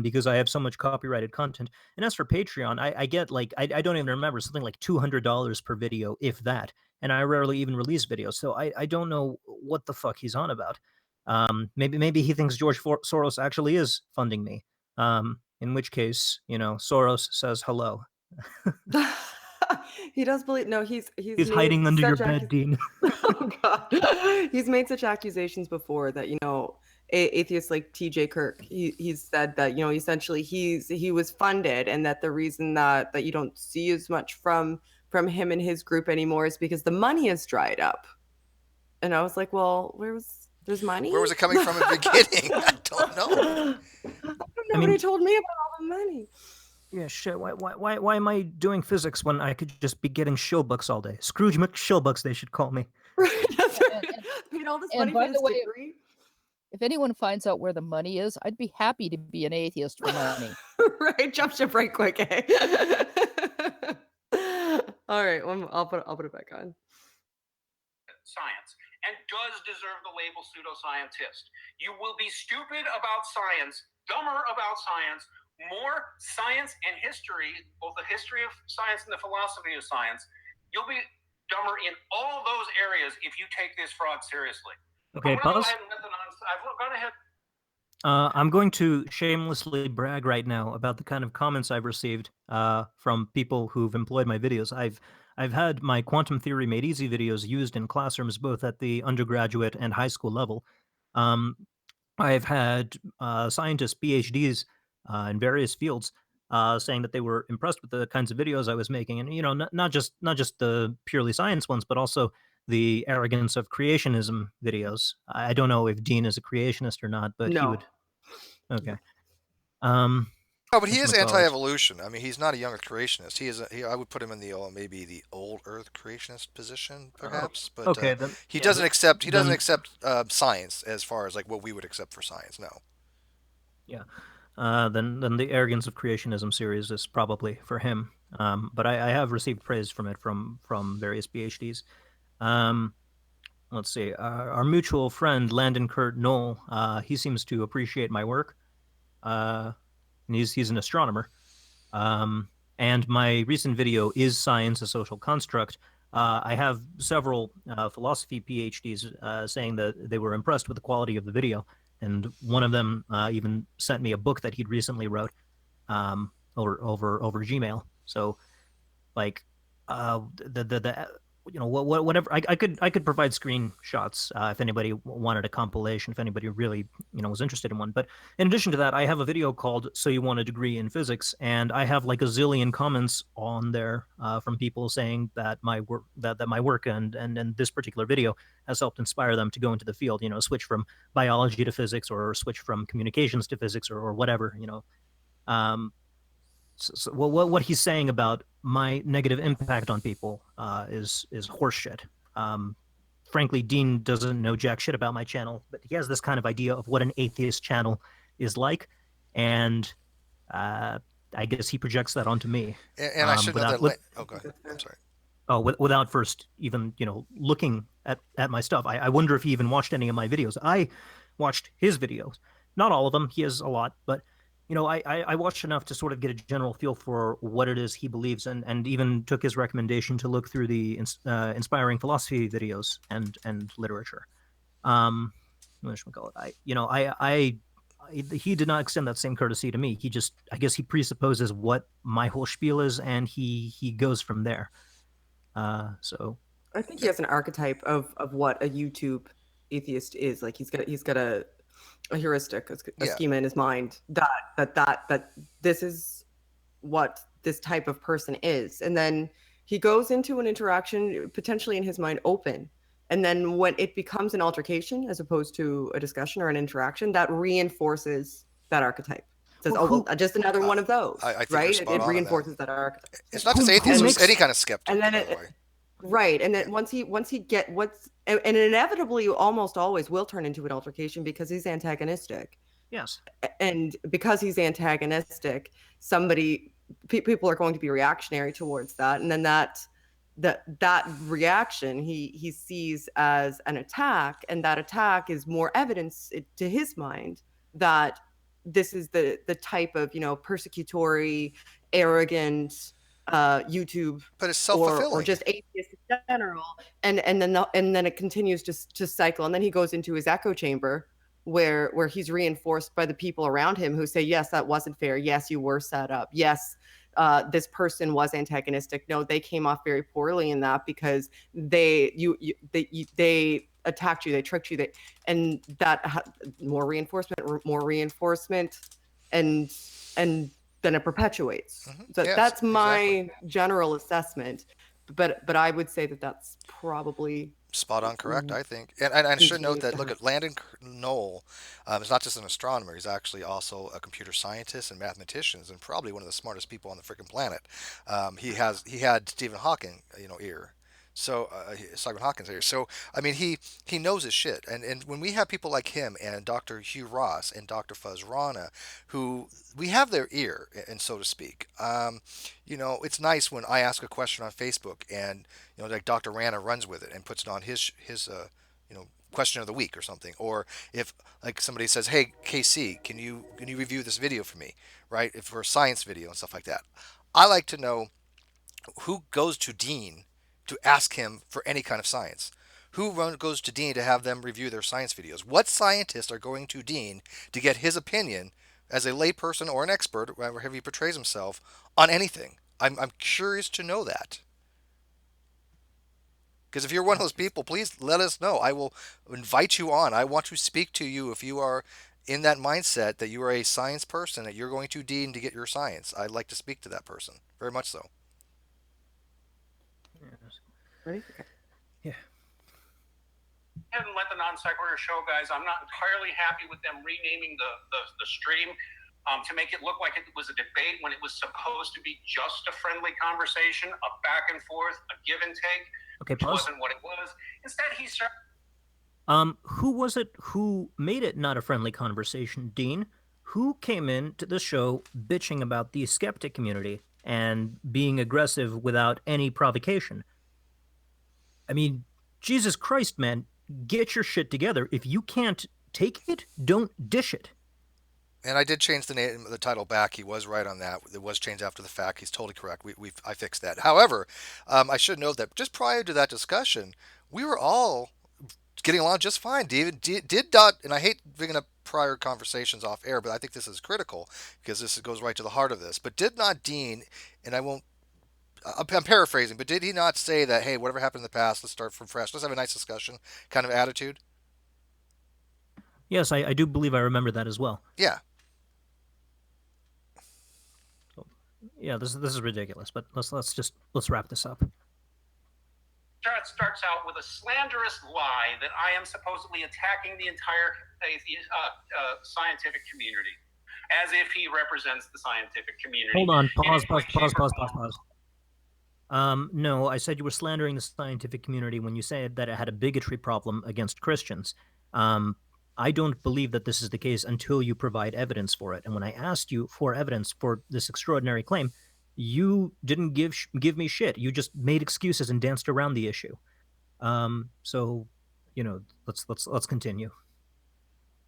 because I have so much copyrighted content. And as for Patreon, I get like I don't even remember, something like $200 per video, if that. And I rarely even release videos, so I don't know what the fuck he's on about. Maybe he thinks George Soros actually is funding me. In which case, Soros says hello. He does believe. No, he's He's made hiding under your such bed, Dean. oh god, he's made such accusations before that atheists like T.J. Kirk. He's said that essentially he was funded, and that the reason that you don't see as much from him and his group anymore is because the money has dried up. And I was like, well, there's Where money? was it coming from at the beginning? I don't know. I Nobody mean, told me about all the money. yeah, shit. Why am I doing physics when I could just be getting shillbucks all day? Scrooge McShillbucks, they should call me. Right, that's And, right. and, Paid all this and money for by the this way, degree. if anyone finds out where the money is, I'd be happy to be an atheist for money. Right, jump ship right quick, eh? All right, I'll put it back on. Science and does deserve the label pseudoscientist. You will be stupid about science, dumber about science, more science and history, both the history of science and the philosophy of science. You'll be dumber in all those areas if you take this fraud seriously. Okay, I'm going to go pause. ahead and let the I've gone ahead. I'm going to shamelessly brag right now about the kind of comments I've received from people who've employed my videos. I've had my quantum theory made easy videos used in classrooms both at the undergraduate and high school level. Um, I've had scientists, PhDs, in various fields, saying that they were impressed with the kinds of videos I was making, and not just the purely science ones, but also the arrogance of creationism videos. I don't know if Dean is a creationist or not, but he No. would. Okay. Um, Oh, but he is whatchamacallit. anti-evolution. I mean, he's not a younger creationist. He is. I would put him in the maybe the old Earth creationist position, Oh, perhaps. But okay, then he yeah, doesn't accept. He doesn't then accept science as far as like what we would accept for science. No. yeah, then the arrogance of creationism series is probably for him. But I have received praise from it from various PhDs. Um, let's see, our mutual friend Landon Kurt Knoll, he seems to appreciate my work. Uh, and he's an astronomer. Um, and my recent video is science a social construct. I have several philosophy PhDs saying that they were impressed with the quality of the video, and one of them even sent me a book that he'd recently wrote over Gmail. So like the whatever I could provide screenshots if anybody wanted a compilation, if anybody really was interested in one. But in addition to that, I have a video called "So You Want a Degree in Physics," and I have like a zillion comments on there from people saying that my work that my work and this particular video has helped inspire them to go into the field, switch from biology to physics, or switch from communications to physics, or whatever. um, so what he's saying about my negative impact on people is horseshit. Um, Frankly, Dean doesn't know jack shit about my channel, but he has this kind of idea of what an atheist channel is like, and uh, I guess he projects that onto me And I should know without that. with Oh, I go think ahead. that's I'm fair. sorry. without first even looking at my stuff. I wonder if he even watched any of my videos. I watched his videos, not all of them. He has a lot, but I watched enough to sort of get a general feel for what it is he believes, and even took his recommendation to look through the inspiring philosophy videos and literature. Um, what should we call it? He did not extend that same courtesy to me. He just, I guess, he presupposes what my whole spiel is, and he goes from there. So I think he has an archetype of what a YouTube atheist is. Like he's got a heuristic, a Yeah. schema in his mind that this is what this type of person is. And then he goes into an interaction potentially in his mind open. And then when it becomes an altercation as opposed to a discussion or an interaction, that reinforces that archetype. It says, well, oh, well, who just another Uh, one of those, I think you're right? spot It on that. reinforces that archetype. It's not just who atheism; it's any makes kind of And skeptic, then by the way. right. And Yeah. then once he get what's and it inevitably almost always will turn into an altercation because he's antagonistic. yes. And because he's antagonistic, people are going to be reactionary towards that, and then that reaction he sees as an attack, and that attack is more evidence to his mind that this is the type of persecutory, arrogant YouTube But it's or self-fulfilling. just atheist in general, and then it continues to cycle, and then he goes into his echo chamber where he's reinforced by the people around him who say, yes, that wasn't fair, yes, you were set up, yes, this person was antagonistic, no, they came off very poorly in that because they attacked you, they tricked you, and that more reinforcement, and and then it perpetuates. So Yes, that's exactly. my general assessment, but I would say that that's probably Spot on correct, I think. And I should note continues that, to look happen. at Landon Knoll is not just an astronomer, he's actually also a computer scientist and mathematician, and probably one of the smartest people on the freaking planet. He had Stephen Hawking, ear. So Stephen Hawking's ear. So I mean, he knows his shit. And when we have people like him and Dr. Hugh Ross and Dr. Fuzz Rana, who we have their ear, and so to speak. It's nice when I ask a question on Facebook and like Dr. Rana runs with it and puts it on his question of the week or something. Or if like somebody says, "Hey, KC, can you review this video for me?" Right? If for a science video and stuff like that. I like to know who goes to Dean to ask him for any kind of science. Goes to Dean to have them review their science videos? What scientists are going to Dean to get his opinion as a layperson or an expert, wherever he portrays himself, on anything? I'm curious to know that. Because if you're one of those people, please let us know. I will invite you on. I want to speak to you if you are in that mindset that you are a science person, that you're going to Dean to get your science. I'd like to speak to that person. Very much so. Yes. Ready? Okay. Yeah. ahead and let the non-sequitur show, guys. I'm not entirely happy with them renaming the stream to make it look like it was a debate when it was supposed to be just a friendly conversation, a back and forth, a give and take, Okay, which pause. wasn't what it was. Instead, he started. Who was it who made it not a friendly conversation, Dean? Who came in to the show bitching about the skeptic community and being aggressive without any provocation? I mean, Jesus Christ, man, get your shit together. If you can't take it, don't dish it. And I did change the name, the title back. He was right on that. It was changed after the fact. He's totally correct. I fixed that. However, I should note that just prior to that discussion, we were all getting along just fine. David did not, and I hate bringing up prior conversations off air, but I think this is critical because this goes right to the heart of this. But did not Dean, and I won't, I'm paraphrasing, but did he not say that, hey, whatever happened in the past, let's start from fresh, let's have a nice discussion kind of attitude? Yes, I do believe I remember that as well. Yeah. So, yeah, this is ridiculous. But let's wrap this up. Starts out with a slanderous lie that I am supposedly attacking the entire scientific community, as if he represents the scientific community. Hold on, pause. No, I said you were slandering the scientific community when you said that it had a bigotry problem against Christians. I don't believe that this is the case until you provide evidence for it. And when I asked you for evidence for this extraordinary claim, you didn't give me shit. You just made excuses and danced around the issue. So, let's continue.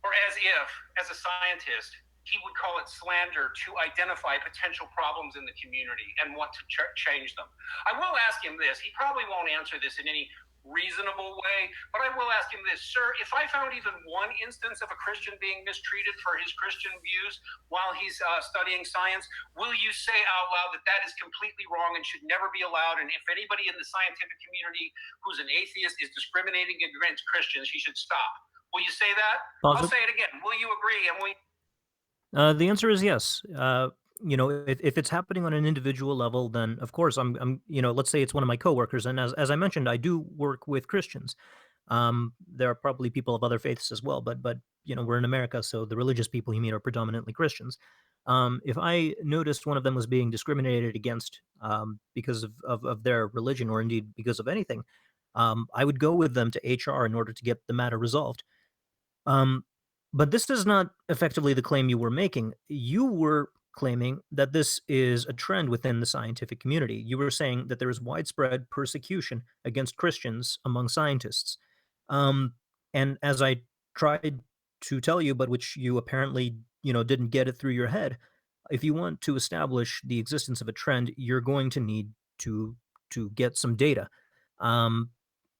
Or as if, as a scientist, he would call it slander to identify potential problems in the community and want to change them. I will ask him this. He probably won't answer this in any reasonable way, but I will ask him this. Sir, if I found even one instance of a Christian being mistreated for his Christian views while he's studying science, will you say out loud that that is completely wrong and should never be allowed? And if anybody in the scientific community who's an atheist is discriminating against Christians, he should stop. Will you say that? I'll say it again. Will you agree? And the answer is yes. If it's happening on an individual level, then of course let's say it's one of my coworkers, and as I mentioned, I do work with Christians. There are probably people of other faiths as well, but we're in America, so the religious people you meet are predominantly Christians. If I noticed one of them was being discriminated against because of their religion, or indeed because of anything, I would go with them to HR in order to get the matter resolved. Um, but this is not effectively the claim you were making. You were claiming that this is a trend within the scientific community. You were saying that there is widespread persecution against Christians among scientists. Um, and as I tried to tell you, but which you apparently, didn't get it through your head, if you want to establish the existence of a trend, you're going to need to get some data. Um,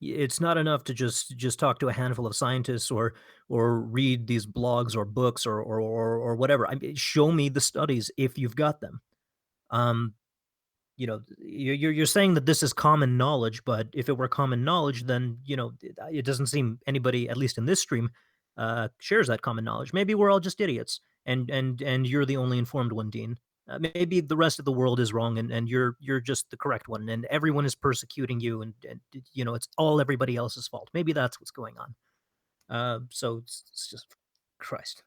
it's not enough to just talk to a handful of scientists or read these blogs or books or whatever. I mean, show me the studies if you've got them. Um, you're saying that this is common knowledge, but if it were common knowledge, then it doesn't seem anybody, at least in this stream, shares that common knowledge. Maybe we're all just idiots, and you're the only informed one, Dean. Maybe the rest of the world is wrong, and you're just the correct one, and everyone is persecuting you, and it's all everybody else's fault. Maybe that's what's going on. So it's just Christ.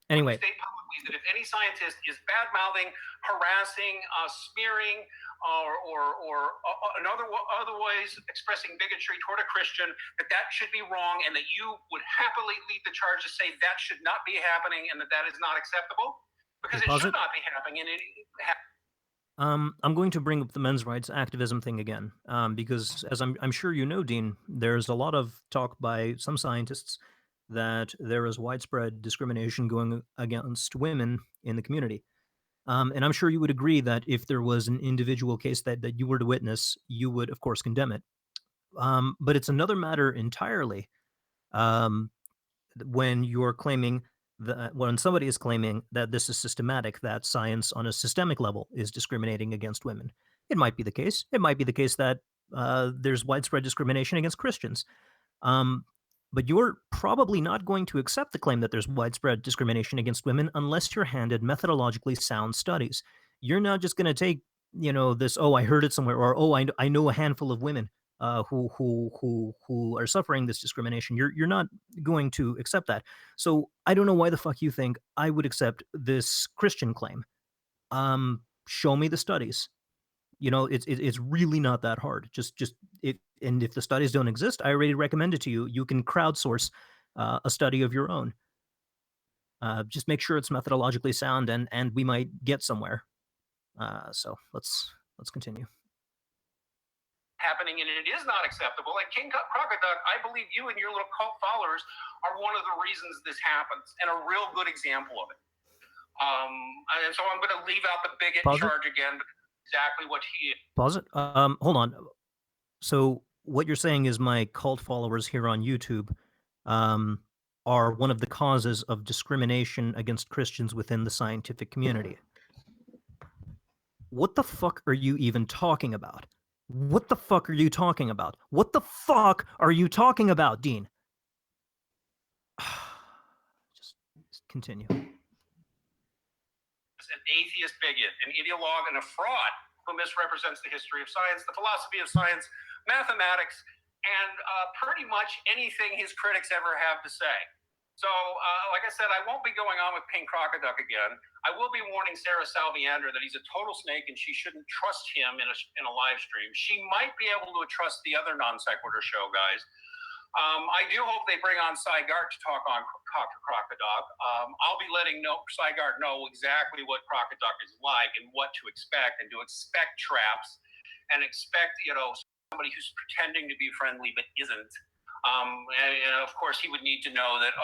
Anyway, state publicly that if any scientist is bad mouthing, harassing, smearing, or in other ways expressing bigotry toward a Christian, that should be wrong, and that you would happily lead the charge to say that should not be happening, and that is not acceptable, because it should not be happening. And I'm going to bring up the men's rights activism thing again, because as I'm sure you know, Dean, there's a lot of talk by some scientists that there is widespread discrimination going against women in the community. And I'm sure you would agree that if there was an individual case that you were to witness, you would, of course, condemn it. But it's another matter entirely um, when you're claiming that when somebody is claiming that this is systematic, that science on a systemic level is discriminating against women. It might be the case. It might be the case that there's widespread discrimination against Christians. Um, but you're probably not going to accept the claim that there's widespread discrimination against women unless you're handed methodologically sound studies. You're not just going to take, this, oh, I heard it somewhere, or, oh, I know a handful of women. who are suffering this discrimination. You're not going to accept that. So I don't know why the fuck you think I would accept this Christian claim. Show me the studies. It's really not that hard. Just if and if the studies don't exist, I already recommend it to you. You can crowdsource a study of your own. Just make sure it's methodologically sound, and we might get somewhere. So let's continue. Happening, and it is not acceptable. And King Crocoduck, I believe you and your little cult followers are one of the reasons this happens, and a real good example of it. And so I'm going to leave out the bigot Pause it. charge again, because exactly what he is. Pause it. Hold on. So what you're saying is my cult followers here on YouTube are one of the causes of discrimination against Christians within the scientific community. What the fuck are you even talking about? What the fuck are you talking about? What the fuck are you talking about, Dean? Just continue. An atheist bigot, an ideologue, and a fraud who misrepresents the history of science, the philosophy of science, mathematics, and pretty much anything his critics ever have to say. So, like I said, I won't be going on with Pink Crocoduck again. I will be warning Sarah Salviander that he's a total snake and she shouldn't trust him in a live stream. She might be able to trust the other Non-Sequitur show guys. I do hope they bring on Sygart to talk to Crocoduck. I'll be letting Sygart know exactly what Crocoduck is like and what to expect, and to expect traps and expect, somebody who's pretending to be friendly but isn't. And of course, he would need to know that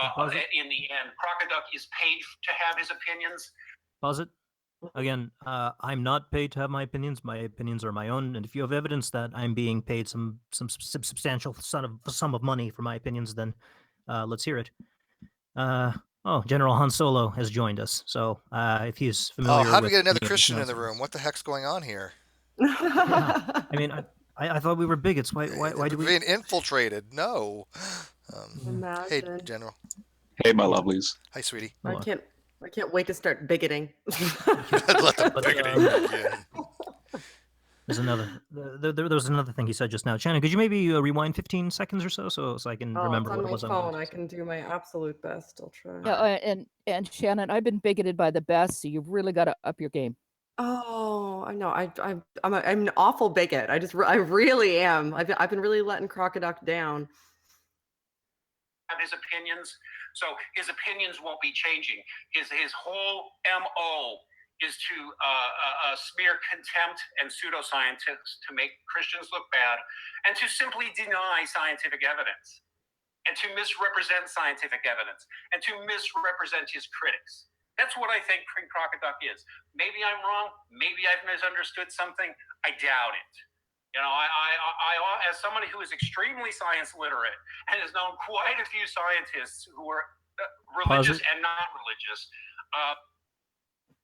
in the end, Crocoduck is paid to have his opinions. Pause it. Again, I'm not paid to have my opinions. My opinions are my own, and if you have evidence that I'm being paid some substantial sum of money for my opinions, then let's hear it. General Han Solo has joined us, so if he's familiar. Oh, how do we with get another any of Christian in this the room? nonsense. What the heck's going on here? Yeah. I mean, I thought we were bigots. Why do we being infiltrated? No. Hey, Imagine. General. Hey, my lovelies. Hi, sweetie. I can't wait to start bigoting. Let the bigoting begin. There's another. There was another thing he said just now. Shannon, could you maybe rewind 15 seconds or so I can remember it's on what it my was? phone. I can do my absolute best. I'll try. Yeah, and Shannon, I've been bigoted by the best, so you've really got to up your game. Oh, I know. I'm an awful bigot. I really am. I've been really letting Crocoduck down. Have his opinions, so his opinions won't be changing. His whole MO is to smear contempt and pseudoscientists, to make Christians look bad, and to simply deny scientific evidence, and to misrepresent scientific evidence, and to misrepresent his critics. That's what I think Crocoduck is. Maybe I'm wrong. Maybe I've misunderstood something. I doubt it. I as somebody who is extremely science literate and has known quite a few scientists who are religious and not religious.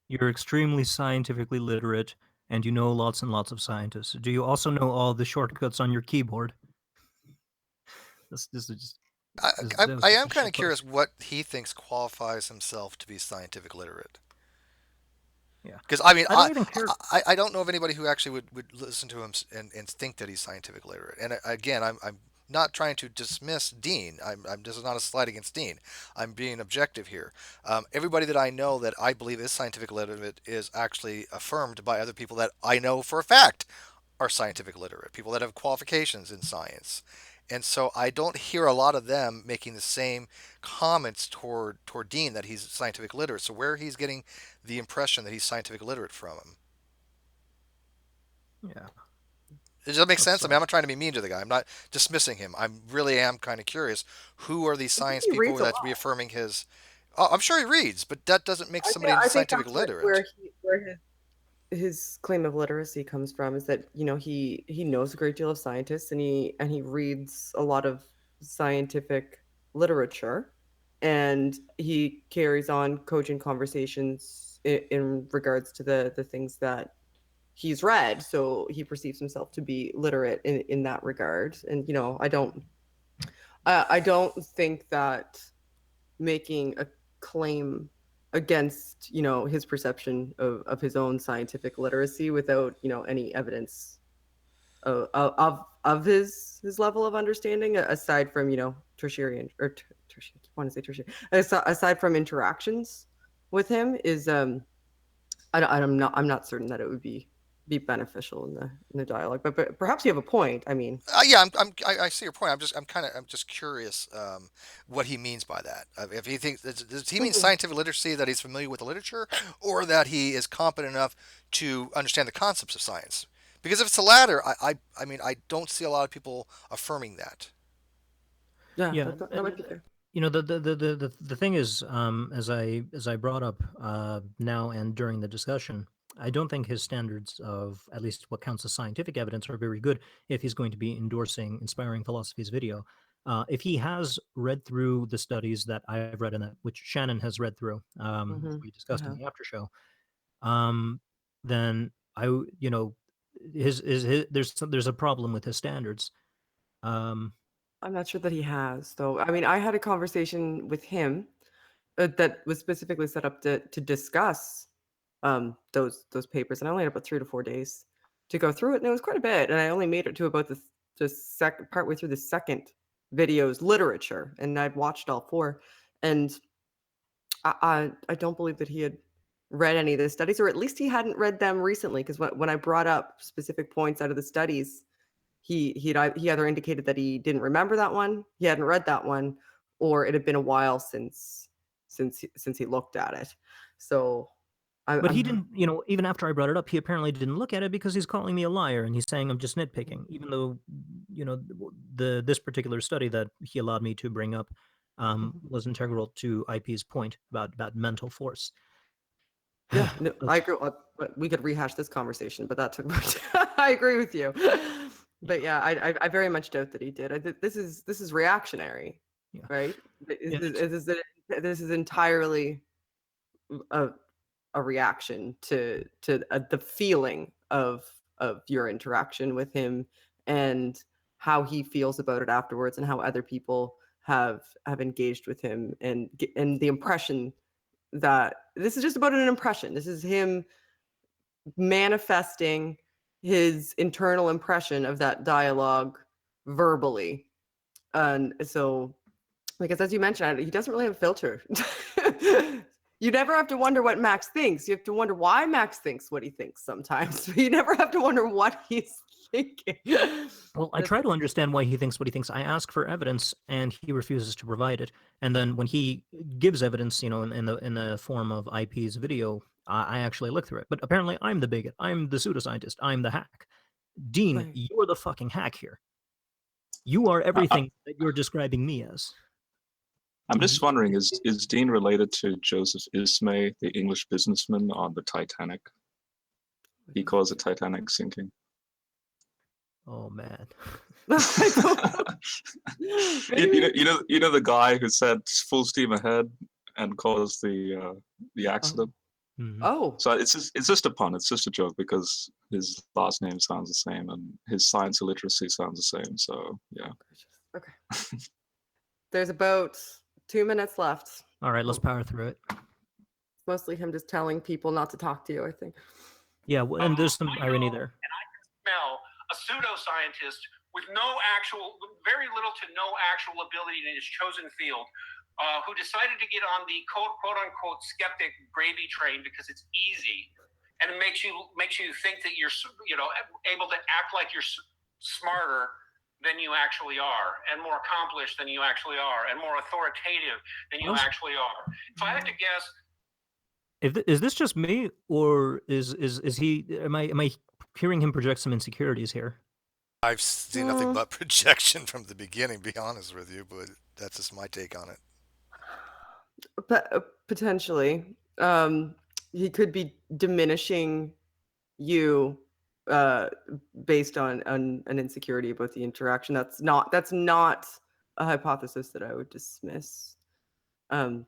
You're extremely scientifically literate, and you know lots and lots of scientists. Do you also know all the shortcuts on your keyboard? This is just. I am kind of curious what he thinks qualifies himself to be scientific literate. Yeah. Because I mean, I don't know of anybody who actually would listen to him and think that he's scientific literate. And again, I'm not trying to dismiss Dean. This is not a slight against Dean. I'm being objective here. Everybody that I know that I believe is scientific literate is actually affirmed by other people that I know for a fact are scientific literate, people that have qualifications in science. And so I don't hear a lot of them making the same comments toward Dean that he's scientific literate. So where he's getting the impression that he's scientific literate from him. Yeah. Does that make sense? I mean, I'm not trying to be mean to the guy. I'm not dismissing him. I really am kind of curious. Who are these science people that be affirming his... Oh, I'm sure he reads, but that doesn't make somebody scientific literate. Where his claim of literacy comes from is that he knows a great deal of scientists, and he reads a lot of scientific literature, and he carries on cogent conversations in regards to the things that he's read, so he perceives himself to be literate in that regard. And I don't think that making a claim against his perception of his own scientific literacy without any evidence of his level of understanding, aside from tertiary or tertiary. I want to say tertiary. Aside from interactions with him, is I'm not certain that it would be beneficial in the dialogue. But perhaps you have a point. I mean, Yeah, I see your point. I'm just curious what he means by that. If he thinks, does he mean mhm, scientific literacy, that he's familiar with the literature, or that he is competent enough to understand the concepts of science? Because if it's the latter, I mean, I don't see a lot of people affirming that. yeah, Yeah, that might be fair. the thing is, as I brought up now and during the discussion, I don't think his standards of at least what counts as scientific evidence are very good if he's going to be endorsing inspiring philosophy's video. If he has read through the studies that I've read in that, which Shannon has read through, we discussed in Uh-huh. the after show, um, then there's a problem with his standards. Um, I'm not sure that he has, though. I mean, I had a conversation with him that was specifically set up to discuss those papers, and I only had about 3 to 4 days to go through it, and it was quite a bit. And I only made it to about the second partway through the second video's literature, and I'd watched all four, and I don't believe that he had read any of the studies, or at least he hadn't read them recently. Because when I brought up specific points out of the studies, he either indicated that he didn't remember that one, he hadn't read that one, or it had been a while since he looked at it. So But he I'm didn't, even after I brought it up, he apparently didn't look at it because he's calling me a liar and he's saying I'm just nitpicking, even though, this particular study that he allowed me to bring up was integral to IP's point about mental force. yeah, no, I That's- agree. But we could rehash this conversation, but that took much. I agree with you. But yeah, yeah, I very much doubt that he did. This is reactionary, yeah, right? yeah. This is entirely a a reaction to the feeling of your interaction with him, and how he feels about it afterwards, and how other people have engaged with him, and the impression that this is just about an impression. This is him manifesting his internal impression of that dialogue verbally. And so, because as you mentioned, he doesn't really have a filter. You never have to wonder what Max thinks. You have to wonder why Max thinks what he thinks sometimes. You never have to wonder what he's thinking. Well, I That's try to understand why he thinks what he thinks. I ask for evidence, and he refuses to provide it. And then when he gives evidence, in the form of IP's video, I actually look through it. But apparently, I'm the bigot. I'm the pseudoscientist. I'm the hack. Dean, right. you're the fucking hack here. You are I, I- everything that you're describing me as. I'm You, just wondering, is Dean related to Joseph Ismay, the English businessman on the Titanic? He caused the Titanic sinking. oh man. I don't know. Maybe. You know the guy who said full steam ahead and caused the Oh. accident. Mhm. Oh. So it's just a pun. It's just a joke because his last name sounds the same and his science illiteracy sounds the same. So yeah. Okay. There's about 2 minutes left. All right, let's Oh, power through it. it's mostly him just telling people not to talk to you, I think. Yeah, and there's some I irony know, there. and I can smell a pseudoscientist with very little to no actual ability in his chosen field, who decided to get on the quote unquote skeptic gravy train because it's easy, and it makes you think that you're able to act like you're smarter than you actually are, and more accomplished than you actually are, and more authoritative than you actually are. If I had to guess, Is this just me, or is he? Am I hearing him project some insecurities here? I've seen nothing Mm, but projection from the beginning, be honest with you, but that's just my take on it. Potentially. He could be diminishing you uh based on an insecurity about the interaction. That's not a hypothesis that I would dismiss. Um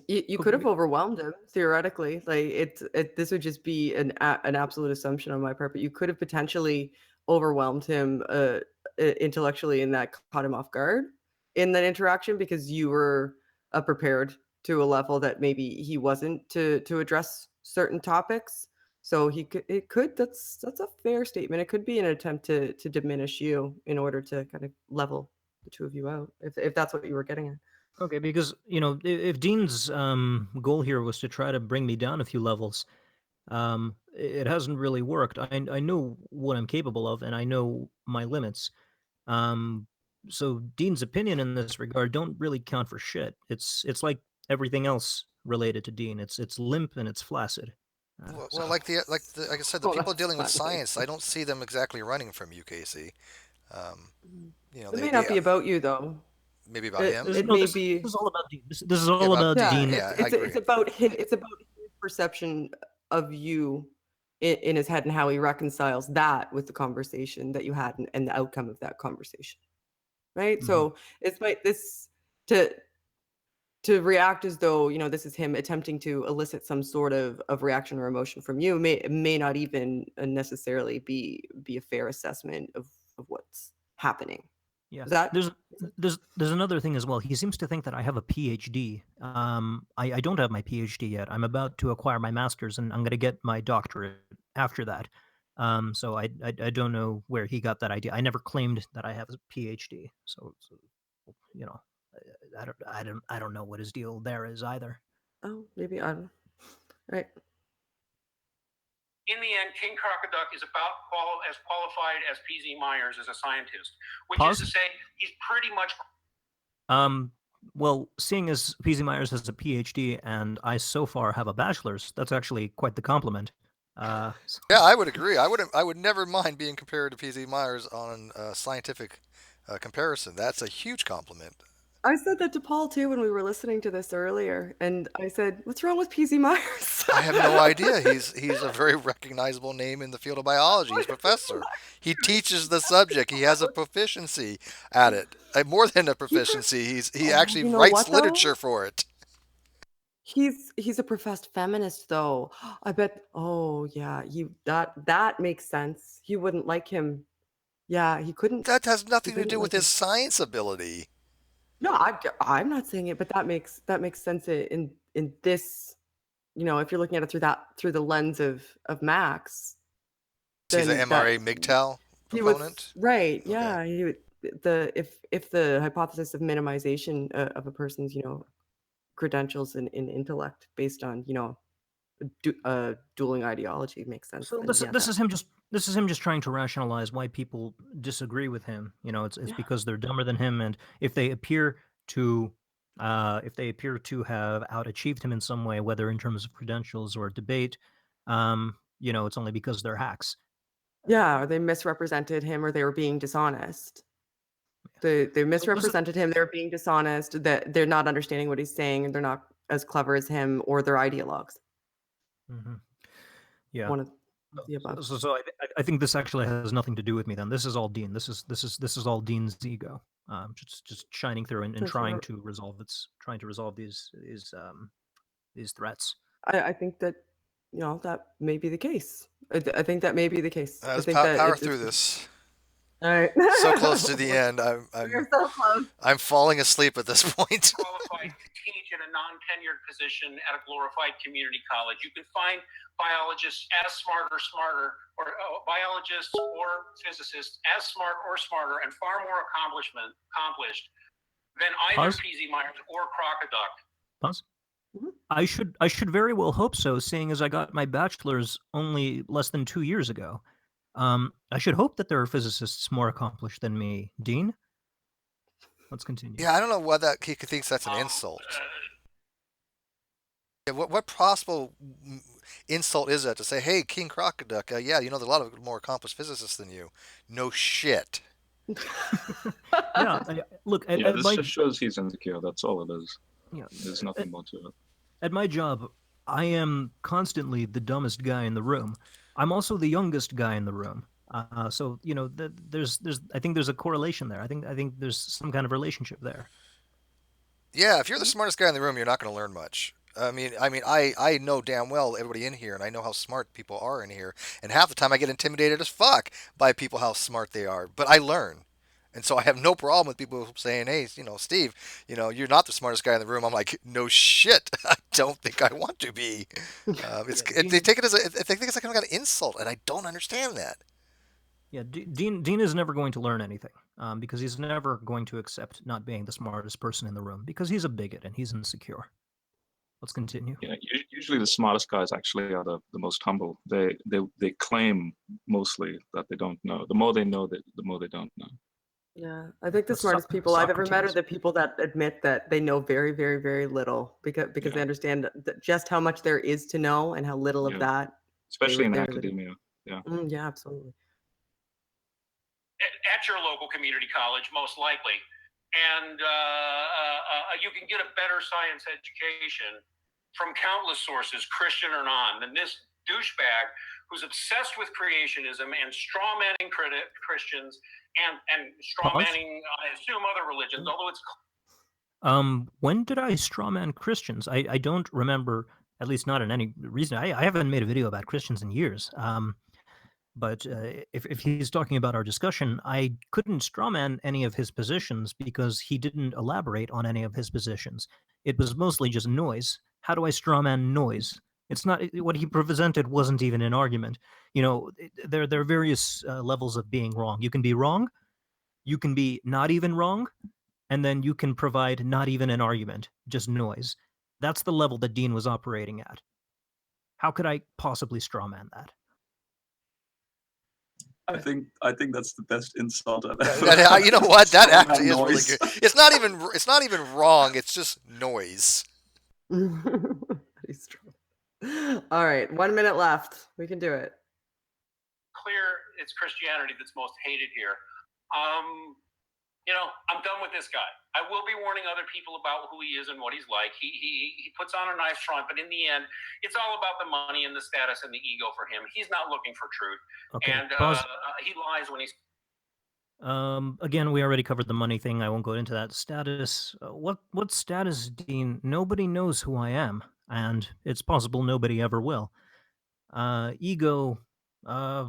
you could have Okay. overwhelmed him theoretically. Like this would just be an absolute assumption on my part, but you could have potentially overwhelmed him intellectually, and that caught him off guard in that interaction, because you were prepared to a level that maybe he wasn't to address certain topics. So it could that's a fair statement. It could be an attempt to diminish you in order to kind of level the two of you out, if that's what you were getting at. Okay, because if Dean's goal here was to try to bring me down a few levels, it hasn't really worked. I know what I'm capable of, and I know my limits. Um, so Dean's opinion in this regard don't really count for shit. It's like everything else related to Dean. It's limp and it's flaccid. So Well, like I said, the Oh, people that's dealing with fun. science, I don't see them exactly running from you, Casey. Um, Mhm. you know, It may they not be about you though. maybe about It him. this it no, may this be. is all about Dean. This is Yeah, all about about Yeah, Dean. yeah, I it's agree. about his perception of you in his head and how he reconciles that with the conversation that you had and the outcome of that conversation, right? Mhm. So it's like this to react as though this is him attempting to elicit some sort of reaction or emotion from you may not even necessarily be a fair assessment of what's happening. Yeah. Is that There's another thing as well. He seems to think that I have a PhD. I don't have my PhD yet. I'm about to acquire my master's, and I'm going to get my doctorate after that. So I don't know where he got that idea. I never claimed that I have a PhD. So you know, I don't know what his deal there is either. oh maybe I don't right. In the end, King Crocoduck is about as qualified as PZ Myers as a scientist, which is to Pause. say, he's pretty much. Um. Well, seeing as PZ Myers has a PhD and I so far have a bachelor's, that's actually quite the compliment. Yeah, I would agree. I would never mind being compared to PZ Myers on a scientific comparison. That's a huge compliment. I said that to Paul too when we were listening to this earlier, and I said, "What's wrong with PZ Myers?" I have no idea. He's a very recognizable name in the field of biology. He's a What is the professor. He matter? teaches the subject. He has a proficiency at it. More than a He proficiency, he oh, actually you know writes what literature though? for it. He's a professed feminist though. I bet. Oh yeah, that makes sense. He wouldn't like him. Yeah, he couldn't. That has He nothing to couldn't do with like his him. science ability. No, I'm not saying it, but that makes sense in this. If you're looking at it through the lens of Max, He's an then MRA that MGTOW he would proponent. right, Okay. yeah, he would if the hypothesis of minimization of a person's, credentials and intellect based on, dueling ideology makes sense, So then this yeah, this is him just this is him just trying to rationalize why people disagree with him. It's yeah. because they're dumber than him, and to if they appear to have outachieved him in some way, whether in terms of credentials or debate, it's only because they're hacks. Yeah, or they misrepresented him or they were being dishonest. They So this is misrepresented him, they're being dishonest, that they're not understanding what he's saying, and they're not as clever as him or their ideologues. Mhm. Yeah. One of the above. So I think this actually has nothing to do with me. Then this is all Dean. This is all Dean's ego, just shining through and Since trying you're to resolve these threats. I think that, that may be the case. I think that may be the case. I Let's think that power it's through this. all right. So close to the end. We're so close. I'm falling asleep at this point. Qualified to teach in a non-tenured position at a glorified community college. You can find biologists as smart or smarter, or biologists or physicists as smart or smarter, and far more accomplished than either Pause. PZ Myers or Crocoduck. Pause. Mhm. I should very well hope so, seeing as I got my bachelor's only less than 2 years ago. I should hope that there are physicists more accomplished than me. Dean, let's continue. Yeah, I don't know why that he thinks that's an Um, insult. uh, Yeah, what possible insult is that to say, "Hey, King Crocoduck, yeah, there's a lot of more accomplished physicists than you." No shit. Yeah, look Yeah, this just shows he's insecure. That's all it is. yeah, There's nothing more to it. at my job, I am constantly the dumbest guy in the room. I'm also the youngest guy in the room. So there's I think there's a correlation there. I think there's some kind of relationship there. Yeah, if you're the smartest guy in the room, you're not going to learn much. I know damn well everybody in here, and I know how smart people are in here. And half the time, I get intimidated as fuck by people how smart they are. But I learn, And so I have no problem with people saying, "Hey, Steve, you're not the smartest guy in the room." I'm like, "No shit, I don't think I want to be." Yeah, They Dean. take it as they think it's like kind of an insult, and I don't understand that. Yeah, Dean is never going to learn anything because he's never going to accept not being the smartest person in the room because he's a bigot and he's insecure. Let's continue. Yeah, usually the smartest guys actually are the most humble. They claim mostly that they don't know. The more they know, the more they don't know. Yeah, I think the That's smartest people I've ever met are Socrates. the people that admit that they know very, very, very little because they Yeah, understand just how much there is to know and how little of yeah. that Especially in they're living. academia. Yeah. Yeah, absolutely. At your local community college, most likely. And you can get a better science education from countless sources, Christian or non, than this douchebag who's obsessed with creationism and strawmanning Christians and Pause. strawmanning, I assume, other religions, although it's When did I strawman Christians? I don't remember, at least not in any reason. I haven't made a video about Christians in years. But if he's talking about our discussion, I couldn't strawman any of his positions because he didn't elaborate on any of his positions. It was mostly just noise. How do I strawman noise? It's not what he presented wasn't even an argument. There are various levels of being wrong. You can be wrong. You can be not even wrong, and then you can provide not even an argument, just noise. That's the level that Dean was operating at. How could I possibly strawman that? I think that's the best insult I've You know ever. what? That Strong actually man is really noise. good. It's not even wrong. It's just noise. He's true. All right, 1 minute left. We can do it. clear it's Christianity that's most hated here. I'm done with this guy. I will be warning other people about who he is and what he's like. He puts on a nice front, but in the end, it's all about the money and the status and the ego for him. He's not looking for truth, Okay, and pause. he lies when he's. Again, we already covered the money thing. I won't go into that. Status. What status, Dean? Nobody knows who I am, and it's possible nobody ever will. Ego. Uh,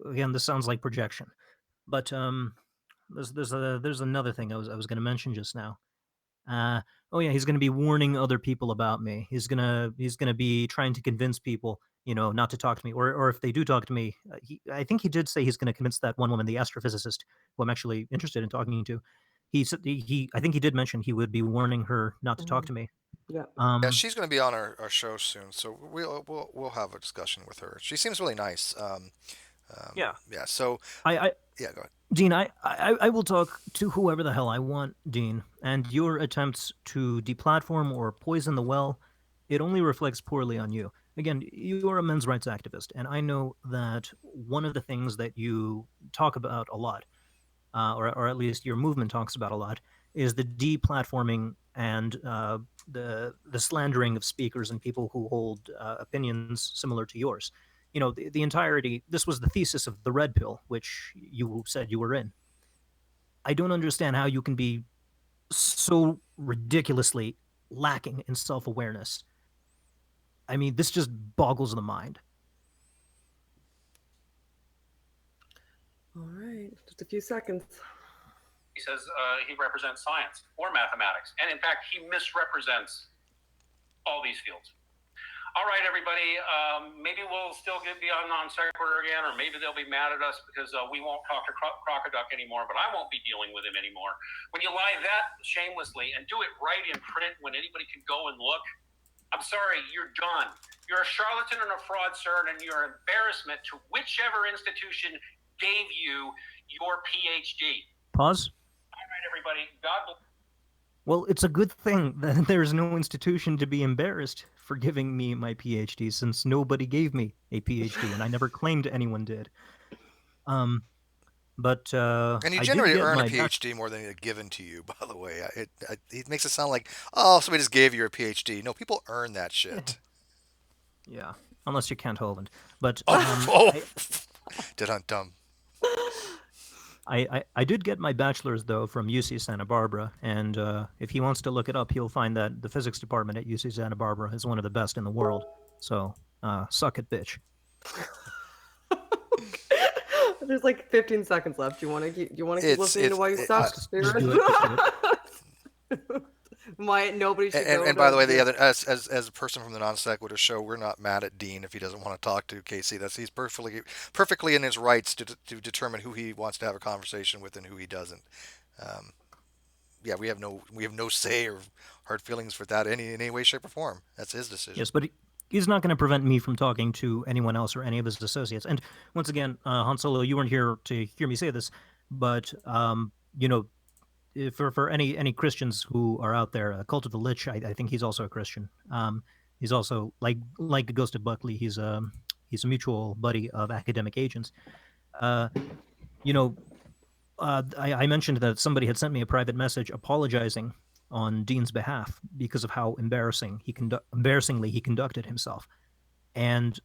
Again, this sounds like projection, but there's another thing I was going to mention just now. Uh, oh yeah, he's going to be warning other people about me. He's gonna be trying to convince people, not to talk to me, or if they do talk to me, I think he did say he's going to convince that one woman, the astrophysicist, who I'm actually interested in talking to. I think he did mention he would be warning her not to talk to me. Yeah. Yeah, Um, she's going to be on our show soon, so we'll have a discussion with her. She seems really nice. yeah, Yeah. So I yeah, go ahead. Dean, I will talk to whoever the hell I want, Dean, and your attempts to deplatform or poison the well, it only reflects poorly on you. Again, you are a men's rights activist, and I know that one of the things that you talk about a lot, or at least your movement talks about a lot, is the deplatforming and the slandering of speakers and people who hold opinions similar to yours. The entirety. This was the thesis of the red pill, which you said you were in. I don't understand how you can be so ridiculously lacking in self-awareness. I mean, this just boggles the mind. All right, just a few seconds. He says he represents science or mathematics, and in fact, he misrepresents all these fields. All right, everybody. Maybe we'll still be on Nonsequitur again, or maybe they'll be mad at us because we won't talk to Crocoduck anymore, but I won't be dealing with him anymore. When you lie that shamelessly and do it right in print when anybody can go and look, I'm sorry, you're done. You're a charlatan and a fraud, sir, and you're an embarrassment to whichever institution gave you your PhD. Pause. All right, everybody. God bless. Well, it's a good thing that there's no institution to be embarrassed for giving me my PhD, since nobody gave me a PhD, and I never claimed anyone did. But And you I did generally get earn a my PhD more than it given to you. By the way, it makes it sound like, oh, somebody just gave you a PhD. No, people earn that shit. Yeah, unless you're Kent Hovind. But Oh, dumb. I did get my bachelor's, though, from UC Santa Barbara, and if he wants to look it up, he'll find that the physics department at UC Santa Barbara is one of the best in the world. So, suck it, bitch. There's like 15 seconds left. Do you want to keep? Do you want to keep listening to why you suck? Just do it. Just do it. Why nobody should go And by the to way, the your. other as a person from the Non-Sequitur show, we're not mad at Dean if he doesn't want to talk to Casey. He's perfectly in his rights to determine who he wants to have a conversation with and who he doesn't. Um, yeah, we have no say or hard feelings for that in any way, shape, or form. That's his decision. Yes, but he's not going to prevent me from talking to anyone else or any of his associates. And once again, Han Solo, you weren't here to hear me say this, but for any Christians who are out there, Cult of the Lich, I think he's also a Christian. He's also like Ghost of Buckley. He's a mutual buddy of academic agents. Uh, you know, I mentioned that somebody had sent me a private message apologizing on Dean's behalf because of how embarrassingly he conducted himself. And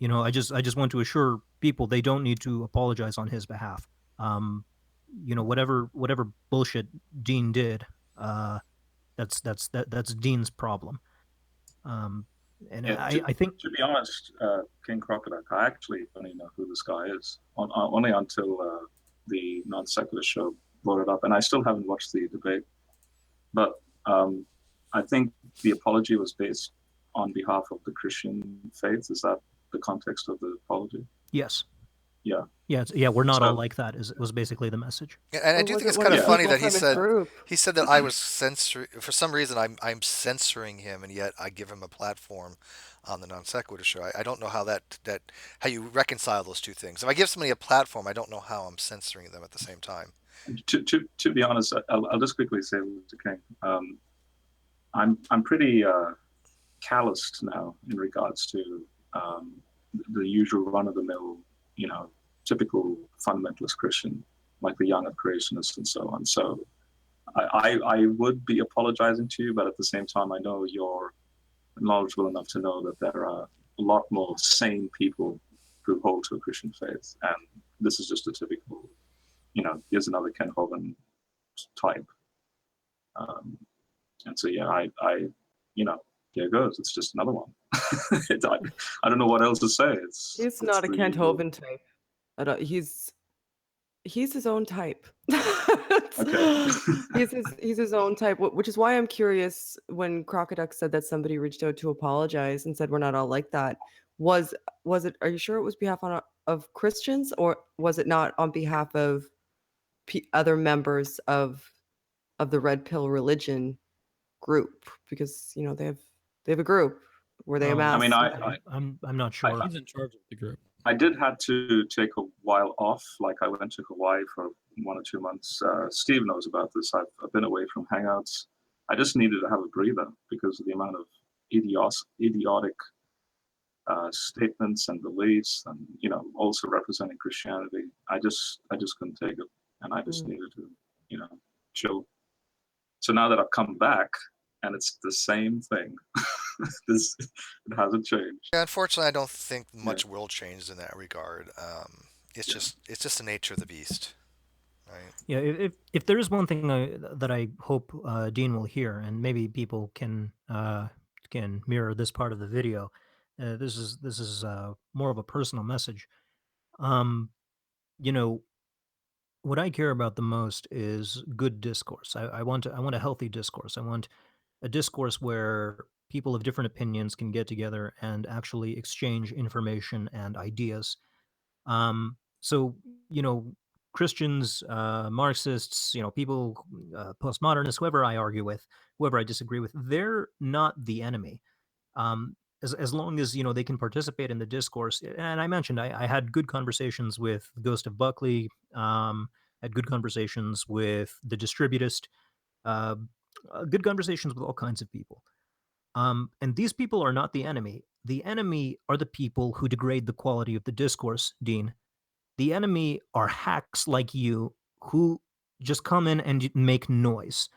I just want to assure people they don't need to apologize on his behalf. Um, whatever bullshit Dean did, uh, that's Dean's problem. Um, and Yeah, I think to be honest, King Crocoduck, I actually don't even know who this guy is. Only until the Non-Secular show brought it up, and I still haven't watched the debate. But I think the apology was based on behalf of the Christian faith. Is that the context of the apology? yes, Yeah. yeah, we're not all So like that. Was basically the message. Yeah, and I Or do was think it it's one kind of of the yeah, funny people that from his group? he said that I was censoring for some reason. I'm censoring him, and yet I give him a platform on the Non Sequitur show. I don't know how how you reconcile those two things. If I give somebody a platform, I don't know how I'm censoring them at the same time. to be honest, I'll just quickly say to King, I'm pretty calloused now in regards to um, the usual run of the mill, you know, typical fundamentalist Christian, like the young creationists and so on. So I would be apologizing to you, but at the same time, I know you're knowledgeable enough to know that there are a lot more sane people who hold to a Christian faith, and this is just a typical, here's another Ken Hovind type. Um, and so, yeah, you know, there it goes. It's just another one. I don't know what else to say. He's It's not a the Kent usual. Hovind type. He's his own type. Okay. He's his own type, which is why I'm curious when Crocoduck said that somebody reached out to apologize and said we're not all like that. Was it? Are you sure it was of Christians, or was it not on behalf of other members of the Red Pill religion group? Because they have a group where they I mean, amass. I'm not sure. He's in charge of the group. I did have to take a while off. Like I went to Hawaii for 1 or 2 months. Steve knows about this. I've been away from hangouts. I just needed to have a breather because of the amount of idiotic statements and beliefs, and also representing Christianity. I just couldn't take it, and I just needed to, chill. So now that I've come back, and it's the same thing. It hasn't changed. Yeah, unfortunately, I don't think Yeah. much will change in that regard. It's Yeah. just the nature of the beast, right? Yeah, if there is one thing that I hope Dean will hear, and maybe people can mirror this part of the video, this is more of a personal message. Um, you know, what I care about the most is good discourse. I want a healthy discourse. I want a discourse where people of different opinions can get together and actually exchange information and ideas. So you know, Christians, Marxists, people, postmodernists, whoever I argue with, whoever I disagree with, they're not the enemy. As long as they can participate in the discourse. And I mentioned I had good conversations with Ghost of Buckley, had good conversations with the Distributist, uh, good conversations with all kinds of people. And these people are not the enemy. The enemy are the people who degrade the quality of the discourse, Dean. The enemy are hacks like you who just come in and make noise.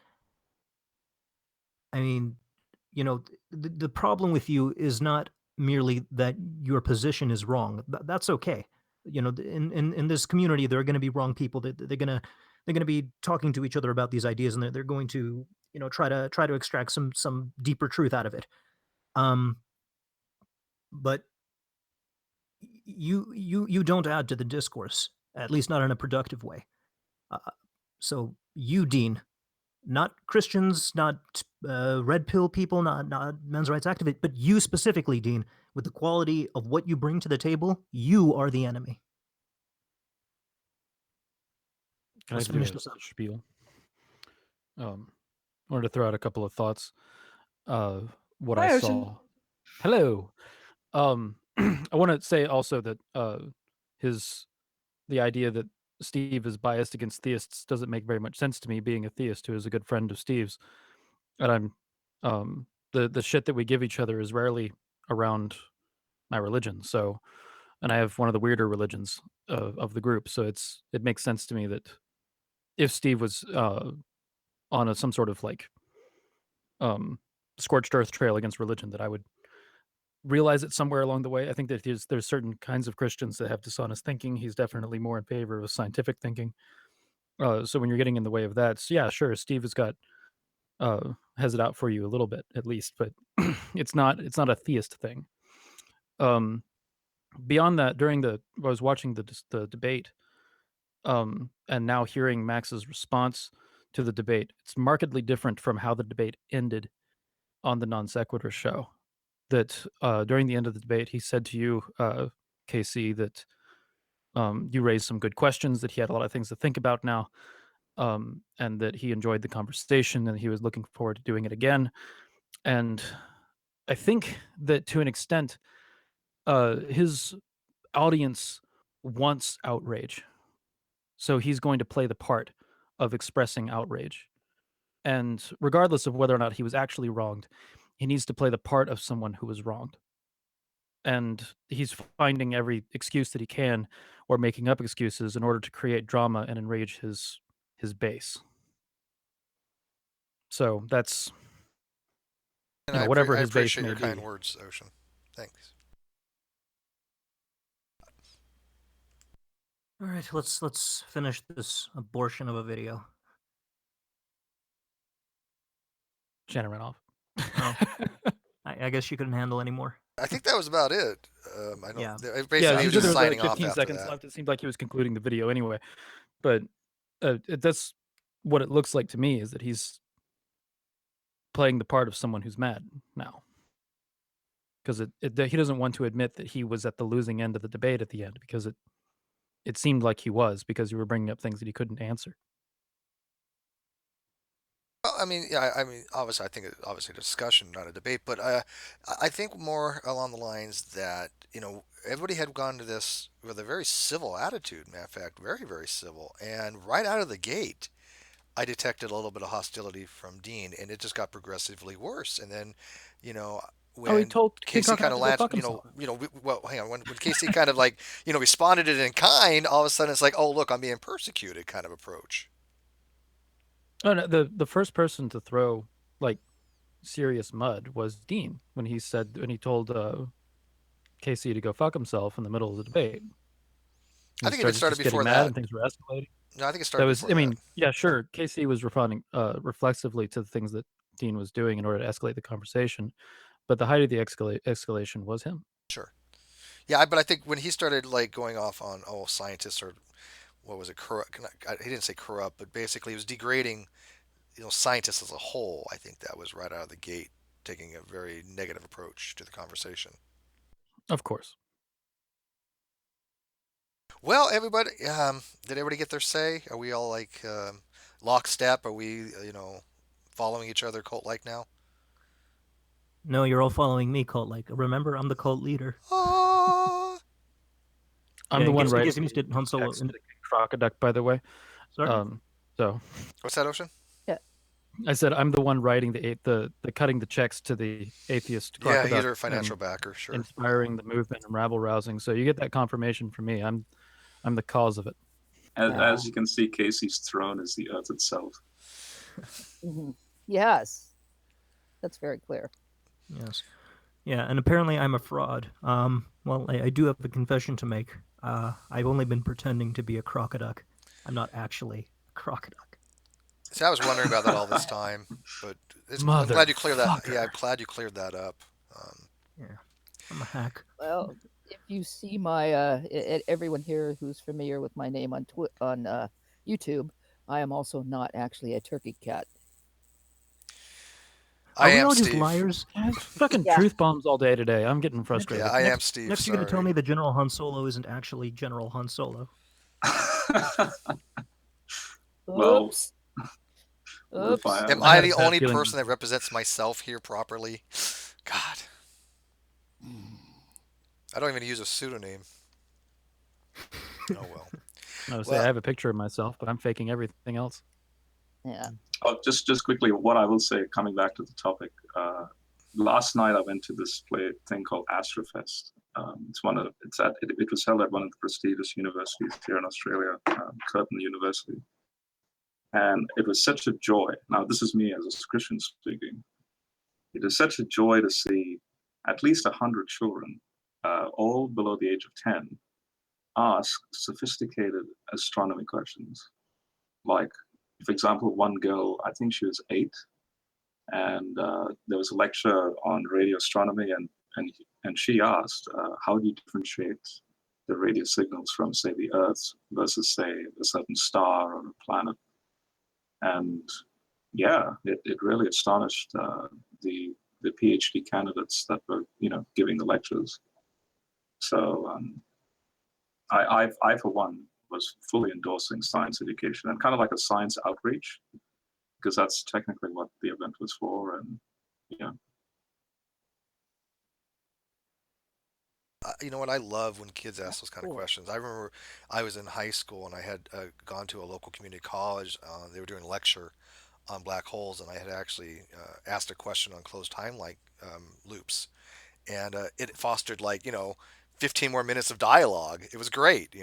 I mean, the problem with you is not merely that your position is wrong. That's okay. In this community, there are going to be wrong people. They're going to be talking to each other about these ideas, and they're going to try to extract some deeper truth out of it. Um, but you don't add to the discourse. at least not in a productive way. Uh, so you, Dean, not Christians, not red pill people, not men's rights activists, but you specifically, Dean, with the quality of what you bring to the table, you are the enemy. Can I Let's do finish a this up. spiel? I wanted to throw out a couple of thoughts. What I Hi, Ocean. saw. Hello. I want to say also that the idea that Steve is biased against theists doesn't make very much sense to me, being a theist who is a good friend of Steve's. And I'm the shit that we give each other is rarely around my religion. So, and I have one of the weirder religions of the group. So it makes sense to me that if Steve was on some sort of like um, scorched earth trail against religion, that I would realize it somewhere along the way. I think that there's certain kinds of Christians that have dishonest thinking. He's definitely more in favor of scientific thinking. So when you're getting in the way of that, so yeah, sure, Steve has it out for you a little bit at least, but it's not a theist thing. Um, Beyond that, I was watching the debate, and now hearing Max's response to the debate, it's markedly different from how the debate ended on the Nonsequitur show. That during the end of the debate, he said to you, KC, that you raised some good questions, that he had a lot of things to think about now, and that he enjoyed the conversation and he was looking forward to doing it again. And I think that to an extent, his audience wants outrage. So he's going to play the part of expressing outrage. And regardless of whether or not he was actually wronged, he needs to play the part of someone who was wronged. And he's finding every excuse that he can or making up excuses in order to create drama and enrage his base. So that's And whatever I his base appreciate may your kind be. words, Ocean. Thanks. All right, let's finish this abortion of a video. Shannon ran off. Oh, I guess she couldn't handle anymore. I think that was about it. I don't. Yeah. Yeah, Basically, he he was said just there was like signing off 15 after seconds that. left. It seemed like he was concluding the video anyway. But that's what it looks like to me, is that he's playing the part of someone who's mad now. Because he doesn't want to admit that he was at the losing end of the debate at the end, because it seemed like he was, because you were bringing up things that he couldn't answer. Well, I mean, yeah, I mean, obviously, I think obviously a discussion, not a debate, but I think more along the lines that everybody had gone to this with a very civil attitude. Matter of fact, very very civil, and right out of the gate, I detected a little bit of hostility from Dean, and it just got progressively worse. And then, you know, Oh, he when told King Casey kind Crocoduck of to go lanched, fuck himself. well, hang on, when Casey kind of like, responded it in kind, all of a sudden it's like, oh look, I'm being persecuted, kind of approach. Oh, no, the first person to throw like serious mud was Dean when he told Casey to go fuck himself in the middle of the debate. And I he think it had started started just getting before mad that. and things were escalating. No, I think it That started was, before I that. mean, yeah, sure. Casey was responding reflexively to the things that Dean was doing in order to escalate the conversation, but the height of the escalation was him. Sure. Yeah, but I think when he started like going off on scientists or what was it corrupt? He didn't say corrupt, but basically he was degrading scientists as a whole. I think that was right out of the gate, taking a very negative approach to the conversation. Of course. Well, everybody, did everybody get their say? Are we all like lockstep? Are we following each other cult like now? No, you're all following me, cult like. Remember, I'm the cult leader. Ah, I'm Yeah, the in one case writing you missed it, Han Solo. text to Crocoduck, by the way. Sorry. So what's that, Ocean? Yeah. I said I'm the one writing the cutting the checks to the atheist Yeah, Crocoduck you're a financial and backer, sure. inspiring the movement and rabble rousing. So you get that confirmation from me. I'm the cause of it. As you can see, Casey's throne is the earth itself. Mhm. Yes, that's very clear. Yes. Yeah, and apparently I'm a fraud. Well, I do have a confession to make. I've only been pretending to be a crocoduck. I'm not actually a crocoduck. See, I was wondering about that all this time, but I'm glad you cleared that. Yeah, I'm glad you cleared that up. Yeah, I'm a hack. Well, if you see my everyone here who's familiar with my name on YouTube, I am also not actually a turkey cat. I Are we am all just Steve. liars? It's fucking Yeah. truth bombs all day today. I'm getting Next, Yeah, frustrated. I am next, Steve. next, you're going to tell Sorry. me that General Han Solo isn't actually General Han Solo. Well, Oops. if Oops. Am I I I had a the bad only feeling. person that represents myself here properly? God, I don't even use a pseudonym. Oh well. I would say I Well, have a picture of myself, but I'm faking everything else. Yeah. oh, just quickly, what I will say, coming back to the topic, last night I went to this play thing called Astrofest. It was held at one of the prestigious universities here in Australia, Curtin University, and it was such a joy. Now, this is me as a Christian speaking. It is such a joy to see at least 100 children, all below the age of 10, ask sophisticated astronomy questions. Like, for example, one girl, I think she was 8, and there was a lecture on radio astronomy, and she asked, how do you differentiate the radio signals from, say, the Earth versus, say, a certain star or a planet? And yeah, it really astonished the PhD candidates that were giving the lectures. So I for one was fully endorsing science education and kind of like a science outreach, because that's technically what the event was for. And yeah, you know what? I love when kids ask those kind of Cool. questions. I remember I was in high school and I had gone to a local community college. They were doing a lecture on black holes, and I had actually asked a question on closed time like loops, and it fostered 15 more minutes of dialogue. It was great,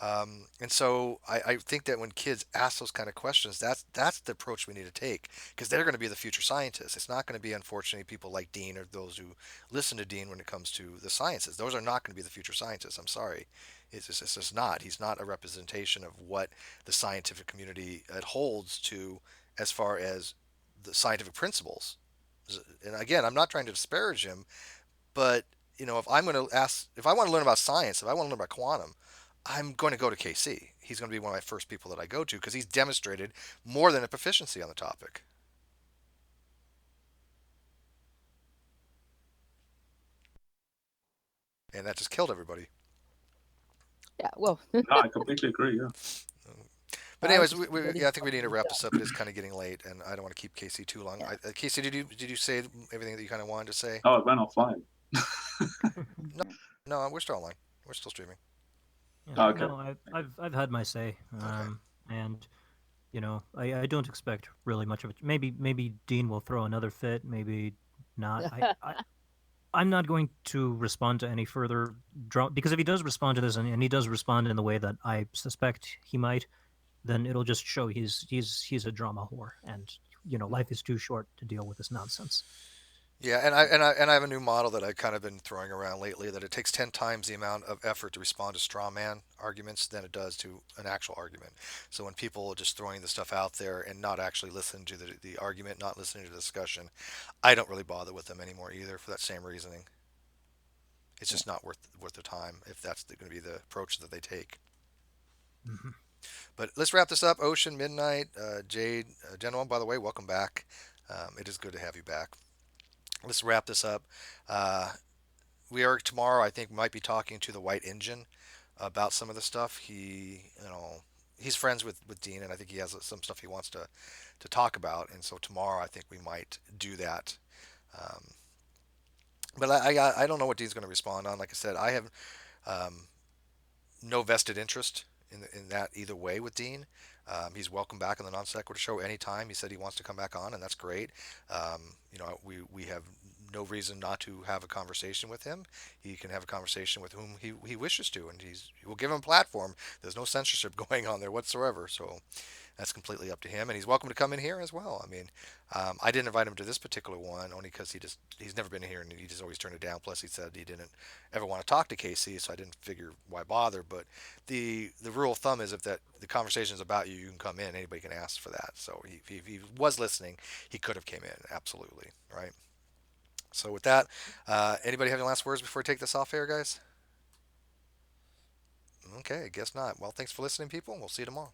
and so I think that when kids ask those kind of questions, that's the approach we need to take, because they're going to be the future scientists. It's not going to be, unfortunately, people like Dean or those who listen to Dean when it comes to the sciences. Those are not going to be the future scientists. I'm sorry. It's just not. He's not a representation of what the scientific community holds to as far as the scientific principles. And again, I'm not trying to disparage him, but if I'm going to ask, if I want to learn about science, if I want to learn about quantum, I'm going to go to KC. He's going to be one of my first people that I go to because he's demonstrated more than a proficiency on the topic, and that just killed everybody. Yeah. Well, no, I completely agree. Yeah, But I was anyways, just yeah, waiting I think for we need him to to be wrap this done. up. It is kind of getting late, and I don't want to keep Casey too long. Yeah. Casey, did you say everything that you kind of wanted to say? oh, it went offline. No, no, we're still online. We're still streaming. Yeah, Okay. no, I've had my say, Okay. and I don't expect really much of it. Maybe Dean will throw another fit, maybe not. I'm not going to respond to any further drama, because if he does respond to this, and he does respond in the way that I suspect he might, then it'll just show he's a drama whore, and life is too short to deal with this nonsense. Yeah, and I have a new model that I've kind of been throwing around lately, that it takes 10 times the amount of effort to respond to straw man arguments than it does to an actual argument. So when people are just throwing the stuff out there and not actually listening to the argument, not listening to the discussion, I don't really bother with them anymore either for that same reasoning. It's Yeah. just not worth the time if that's going to be the approach that they take. Mhm. But let's wrap this up. Ocean, Midnight, Jade, gentlemen, by the way, welcome back. It is good to have you back. Let's wrap this up. Uh, we are tomorrow. I think might be talking to the White Engine about some of the stuff. He's friends with Dean, and I think he has some stuff he wants to talk about. And so tomorrow, I think we might do that. Um, but I don't know what Dean's going to respond on. Like I said, I have um, no vested interest in that either way with Dean. He's welcome back on the Non-Sequitur show anytime. He said he wants to come back on, and that's great. We have no reason not to have a conversation with him. He can have a conversation with whom he wishes to, and we'll give him a platform. There's no censorship going on there whatsoever. So that's completely up to him, and he's welcome to come in here as well. I mean, I didn't invite him to this particular one only because he's never been here and he just always turned it down. Plus, he said he didn't ever want to talk to KC, so I didn't figure why bother. But the rule of thumb is if that the conversation is about you, you can come in. Anybody can ask for that. So if he was listening, he could have came in absolutely, right. So with that, anybody have any last words before I take this off air, guys? Okay, guess not. Well, thanks for listening, people, and we'll see you tomorrow.